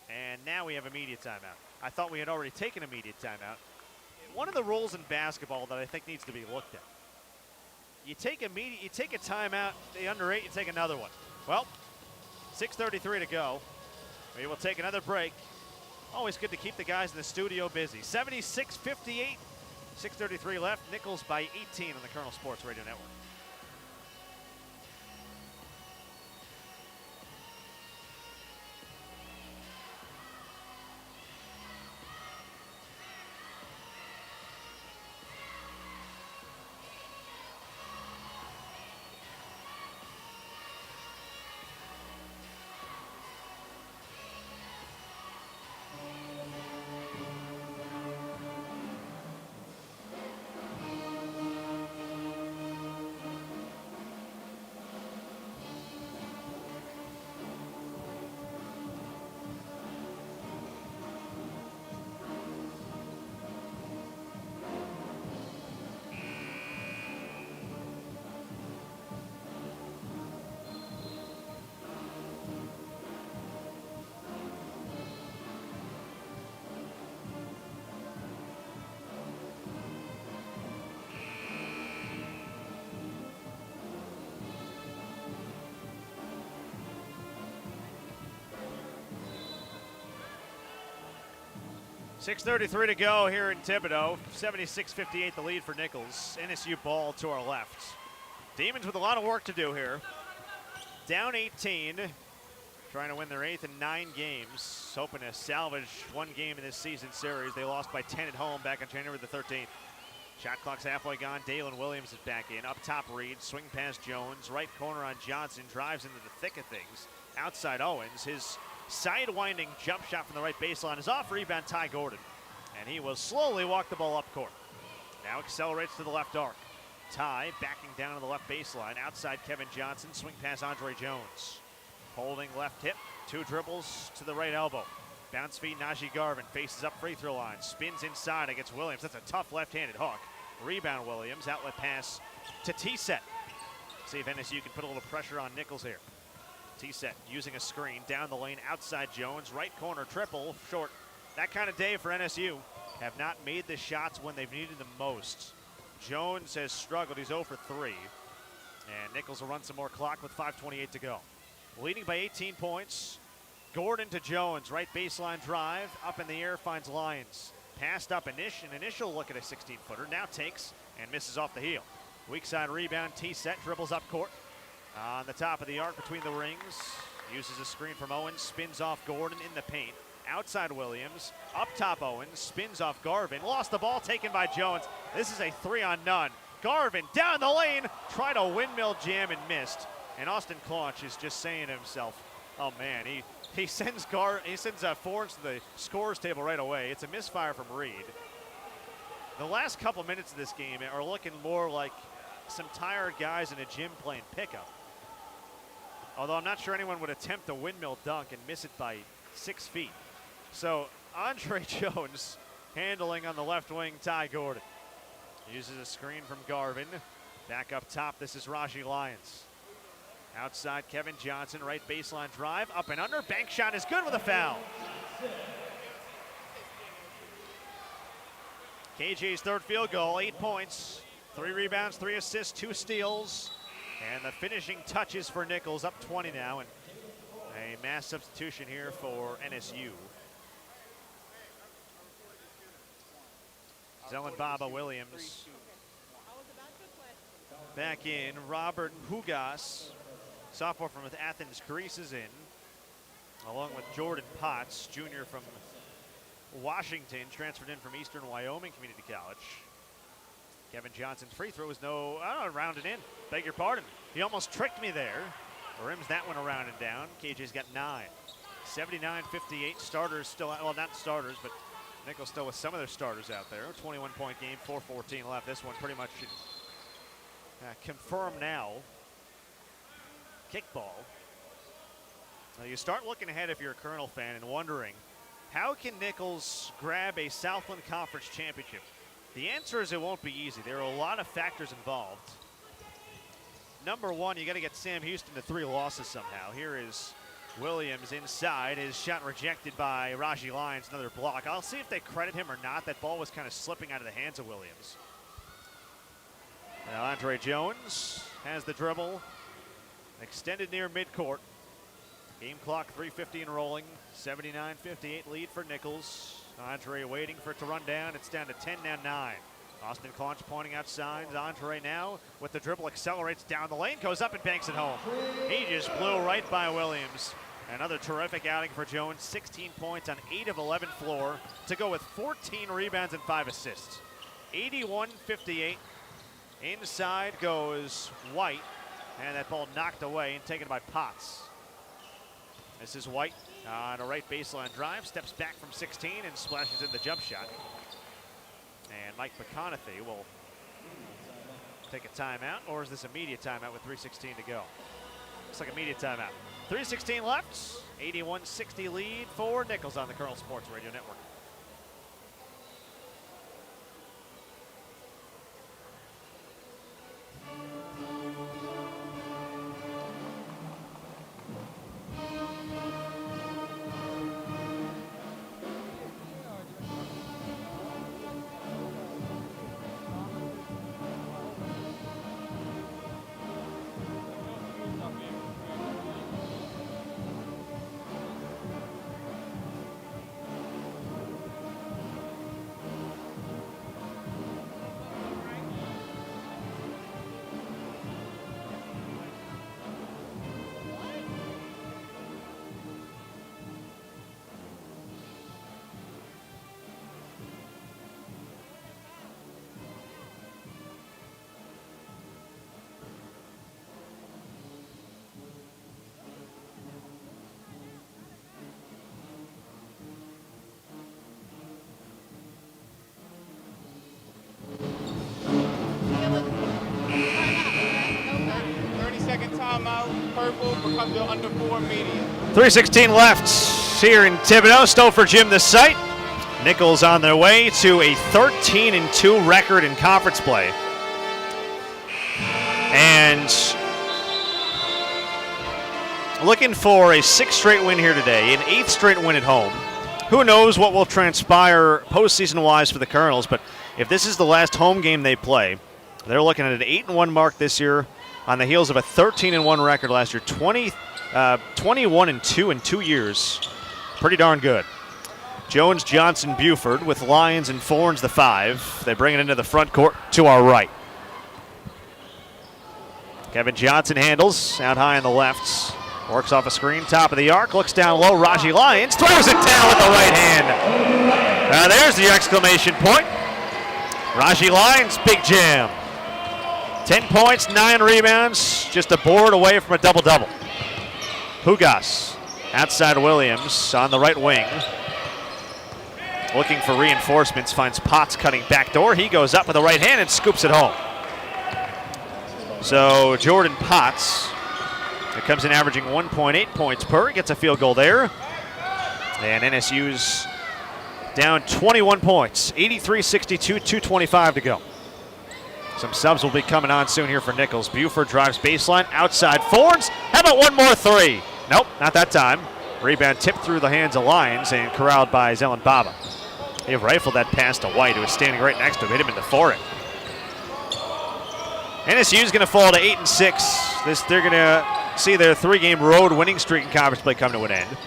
And now we have immediate timeout. I thought we had already taken immediate timeout. One of the rules in basketball that I think needs to be looked at. You take a timeout, the under 8, you take another one. Well, 6:33 to go. We will take another break. Always good to keep the guys in the studio busy. 76-58, 6:33 left. Nicholls by 18 on the Colonel Sports Radio Network. .6:33 to go here in Thibodaux. 76-58 the lead for Nicholls. NSU ball to our left. Demons with a lot of work to do here. Down 18. Trying to win their 8th in 9 games. Hoping to salvage 1 game in this season series. They lost by 10 at home back on January the 13th. Shot clock's halfway gone. Dalen Williams is back in. Up top Reed. Swing past Jones. Right corner on Johnson. Drives into the thick of things. Outside Owens. His sidewinding jump shot from the right baseline is off. Rebound Ty Gordon. And he will slowly walk the ball up court. Now accelerates to the left arc. Ty backing down to the left baseline. Outside Kevin Johnson. Swing pass Andre Jones. Holding left hip. 2 dribbles to the right elbow. Bounce feed Najee Garvin. Faces up free throw line. Spins inside against Williams. That's a tough left-handed hook. Rebound Williams. Outlet pass to T-set. See if NSU can put a little pressure on Nicholls here. T-set using a screen down the lane outside Jones. Right corner triple. Short. That kind of day for NSU. Have not made the shots when they've needed them most. Jones has struggled. He's 0 for 3. And Nicholls will run some more clock with 5:28 to go. Leading by 18 points. Gordon to Jones. Right baseline drive. Up in the air finds Lyons. Passed up an initial look at a 16-footer. Now takes and misses off the heel. Weak side rebound. T-set. Dribbles up court. On the top of the arc between the rings. Uses a screen from Owens. Spins off Gordon in the paint. Outside Williams. Up top Owens. Spins off Garvin. Lost the ball taken by Jones. This is a 3-on-none. Garvin down the lane. Tried a windmill jam and missed. And Austin Claunch is just saying to himself, oh man, he sends Forens to the scores table right away. It's a misfire from Reed. The last couple minutes of this game are looking more like some tired guys in a gym playing pickup. Although I'm not sure anyone would attempt a windmill dunk and miss it by 6 feet. So Andre Jones handling on the left wing, Ty Gordon. Uses a screen from Garvin. Back up top, this is Raji Lyons. Outside, Kevin Johnson, right baseline drive, up and under. Bank shot is good with a foul. KJ's third field goal, 8 points, 3 rebounds, 3 assists, 2 steals. And the finishing touches for Nicholls, up 20 now, and a mass substitution here for NSU. Zelen Baba Williams back in. Robert Hugas, sophomore from Athens, Greece, is in, along with Jordan Potts, junior from Washington, transferred in from Eastern Wyoming Community College. Kevin Johnson's free throw was rounded in. Beg your pardon. He almost tricked me there. Rims that one around and down. KJ's got 9. 79-58. Starters still, well, not starters, but Nicholls still with some of their starters out there. 21-point game, 4:14 left. This one pretty much should confirm now. Kickball. Now you start looking ahead if you're a Colonel fan and wondering, how can Nicholls grab a Southland Conference championship? The answer is it won't be easy. There are a lot of factors involved. Number one, you got to get Sam Houston to 3 losses somehow. Here is Williams inside. His shot rejected by Raji Lyons, another block. I'll see if they credit him or not. That ball was kind of slipping out of the hands of Williams. Now Andre Jones has the dribble. Extended near midcourt. Game clock 3:50 and rolling. 79-58 lead for Nicholls. Andre waiting for it to run down. It's down to 10, now 9. Austin Claunch pointing out signs. Andre now with the dribble accelerates down the lane, goes up and banks it home. He just blew right by Williams. Another terrific outing for Jones. 16 points on 8 of 11 floor to go with 14 rebounds and 5 assists. 81-58. Inside goes White, and that ball knocked away and taken by Potts. This is White on a right baseline drive, steps back from 16 and splashes in the jump shot. And Mike McConaughey will take a timeout, or is this a media timeout with 3:16 to go? Looks like a media timeout. 3:16 left, 81-60 lead for Nicholls on the Colonel Sports Radio Network. Timeout, purple, because they're under 4 media. 3:16 left here in Thibodaux. Stouffer Gym, the site. Nicholls on their way to a 13-2 record in conference play. And looking for a 6th straight win here today, an 8th straight win at home. Who knows what will transpire postseason-wise for the Colonels, but if this is the last home game they play, they're looking at an 8-1 mark this year, on the heels of a 13-1 record last year, 21-2 in 2 years. Pretty darn good. Jones, Johnson, Buford with Lyons and Forns the 5. They bring it into the front court to our right. Kevin Johnson handles out high on the left. Works off a screen, top of the arc, looks down low. Raji Lyons throws it down with the right hand. Now there's the exclamation point. Raji Lyons, big jam. 10 points, 9 rebounds, just a board away from a double-double. Hugas, outside Williams on the right wing. Looking for reinforcements, finds Potts cutting backdoor. He goes up with the right hand and scoops it home. So Jordan Potts, it comes in averaging 1.8 points per, gets a field goal there. And NSU's down 21 points, 83-62, 2:25 to go. Some subs will be coming on soon here for Nicholls. Buford drives baseline, outside Forns. How about one more three? Nope, not that time. Rebound tipped through the hands of Lyons and corralled by Zelen Baba. They've rifled that pass to White, who was standing right next to him, hit him in the forehead. NSU's going to fall to 8-6. They're going to see their 3-game road winning streak in conference play come to an end.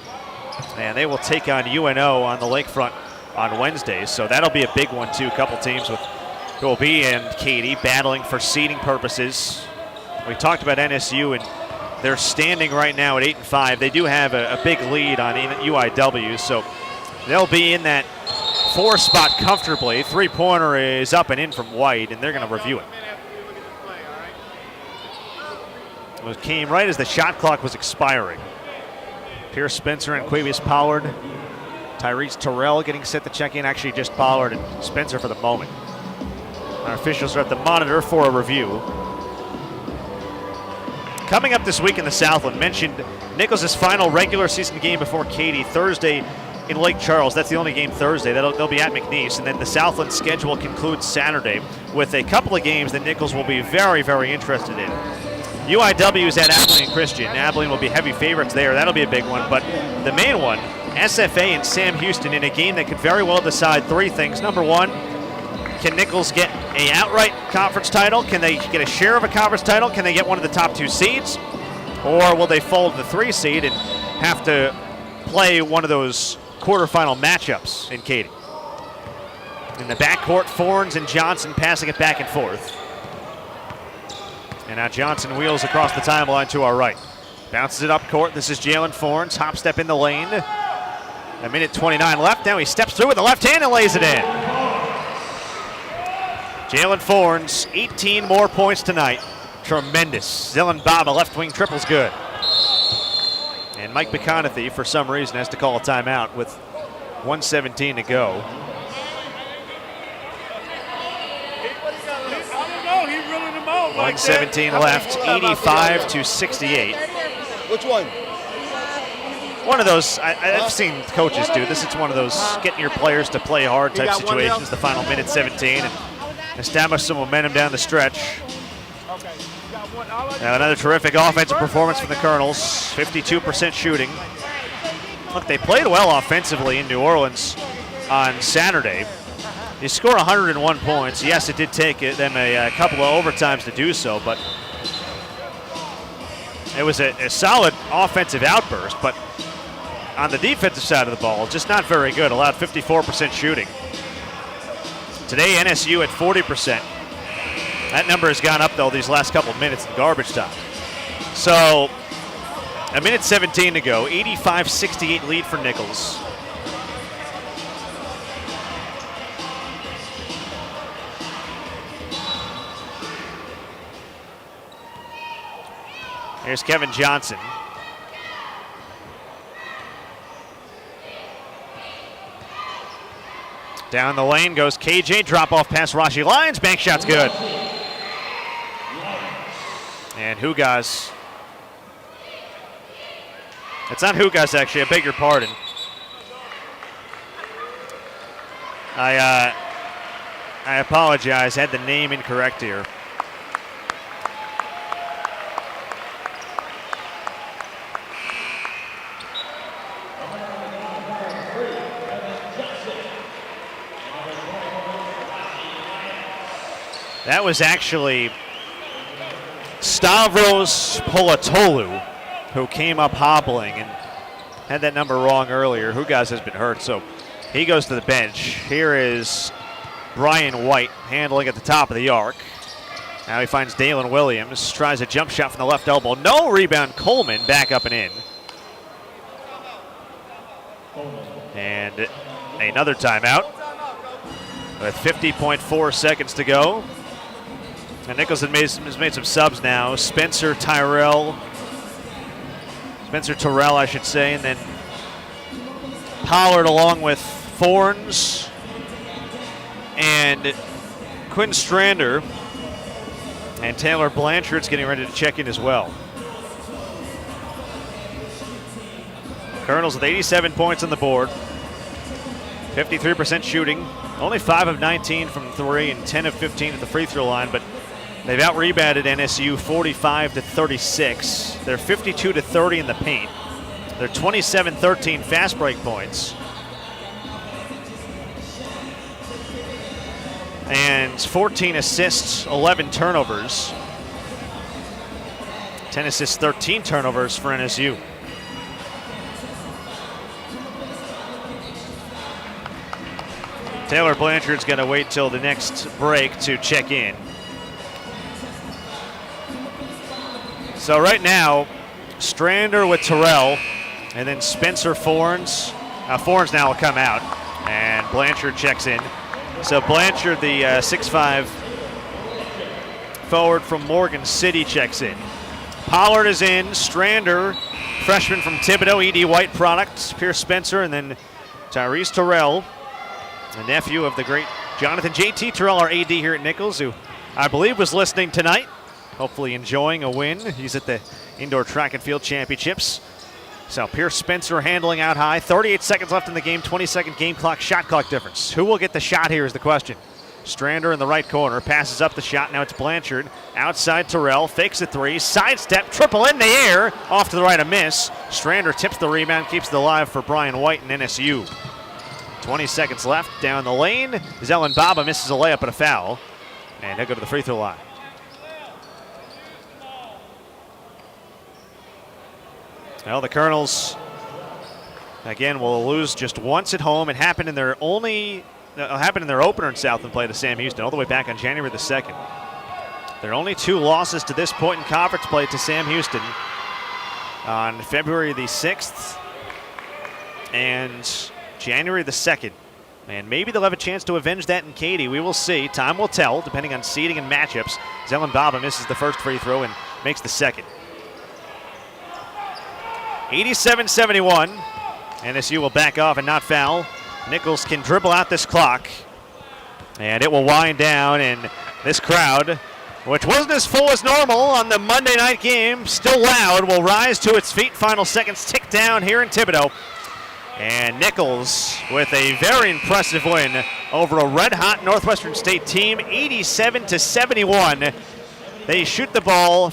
And they will take on UNO on the lakefront on Wednesday. So that'll be a big one, too. A couple teams with who will be in Katy battling for seeding purposes. We talked about NSU, and they're standing right now at 8-5. They do have a big lead on UIW, so they'll be in that 4 spot comfortably. 3-pointer is up and in from White, and they're going to review it. It came right as the shot clock was expiring. Pierce Spencer and Quavius Pollard. Tyrese Terrell getting set to check in. Actually, just Pollard and Spencer for the moment. Our officials are at the monitor for a review. Coming up this week in the Southland, mentioned Nicholls' final regular season game before Katy Thursday in Lake Charles. That's the only game Thursday. They'll be at McNeese. And then the Southland schedule concludes Saturday with a couple of games that Nicholls will be very, very interested in. UIW is at Abilene Christian. Abilene will be heavy favorites there. That'll be a big one. But the main one, SFA and Sam Houston in a game that could very well decide 3 things. Number 1, can Nicholls get an outright conference title? Can they get a share of a conference title? Can they get one of the top 2 seeds? Or will they fold the 3 seed and have to play one of those quarterfinal matchups in Katy? In the backcourt, Forns and Johnson passing it back and forth. And now Johnson wheels across the timeline to our right. Bounces it up court. This is Jalen Forns. Hop step in the lane. 1:29 left. Now he steps through with the left hand and lays it in. Jalen Forns, 18 more points tonight. Tremendous. Zelen Baba, left wing triple's good. And Mike McConaughey, for some reason, has to call a timeout with 1:17 to go. I don't know, he reeling them out like 1:17 left, 85-68. Which one? One of those, I've seen coaches do this. It's one of those getting your players to play hard type situations, the final minute 17, and establish some momentum down the stretch. Now another terrific offensive performance from the Colonels, 52% shooting. Look, they played well offensively in New Orleans on Saturday. They scored 101 points. Yes, it did take them a couple of overtimes to do so, but it was a solid offensive outburst. But on the defensive side of the ball, just not very good. Allowed 54% shooting. Today, NSU at 40%. That number has gone up, though, these last couple of minutes in garbage time. So, 1:17 to go. 85-68 lead for Nicholls. Here's Kevin Johnson. Down the lane goes KJ, drop off past Rashi Lyons, bank shot's good. And Hugas. It's not Hugas actually, I beg your pardon. I apologize, had the name incorrect here. That was actually Stavros Polatolu, who came up hobbling and had that number wrong earlier. Hugas has been hurt, so he goes to the bench. Here is Brian White handling at the top of the arc. Now he finds Dalen Williams, tries a jump shot from the left elbow. No rebound, Coleman back up and in. And another timeout with 50.4 seconds to go. And Nicholls has made some subs now. Spencer Terrell, I should say, and then Pollard along with Forns and Quinn Strander And Taylor Blanchard's getting ready to check in as well. Colonels with 87 points on the board. 53% shooting. Only 5 of 19 from 3 and 10 of 15 at the free throw line, but they've out-rebounded NSU 45-36. They're 52-30 in the paint. They're 27-13 fast break points. And 14 assists, 11 turnovers. 10 assists, 13 turnovers for NSU. Taylor Blanchard's going to wait till the next break to check in. So right now, Strander with Terrell, and then Spencer Fornes. Fornes now will come out, and Blanchard checks in. So Blanchard, the 6'5" forward from Morgan City, checks in. Pollard is in. Strander, freshman from Thibodaux, E.D. White product. Pierce Spencer, and then Tyrese Terrell, the nephew of the great Jonathan J.T. Terrell, our AD here at Nicholls, who I believe was listening tonight, hopefully enjoying a win. He's at the Indoor Track and Field Championships. So Pierce Spencer handling out high. 38 seconds left in the game, 20-second game clock, shot clock difference. Who will get the shot here is the question. Strander in the right corner, passes up the shot. Now it's Blanchard. Outside Terrell, fakes a three, sidestep, triple in the air. Off to the right, a miss. Strander tips the rebound, keeps it alive for Brian White and NSU. 20 seconds left down the lane. Zelen Baba misses a layup and a foul. And he'll go to the free throw line. Well, the Colonels, again, will lose just once at home. It happened in their opener in Southland play to Sam Houston all the way back on January the 2nd. Their only 2 losses to this point in conference play to Sam Houston on February the 6th and January the 2nd. And maybe they'll have a chance to avenge that in Katy. We will see. Time will tell, depending on seeding and matchups. Zelen Baba misses the first free throw and makes the second. 87-71. NSU will back off and not foul. Nicholls can dribble out this clock. And it will wind down, and this crowd, which wasn't as full as normal on the Monday night game, still loud, will rise to its feet. Final seconds tick down here in Thibodaux. And Nicholls with a very impressive win over a red-hot Northwestern State team, 87-71. They shoot the ball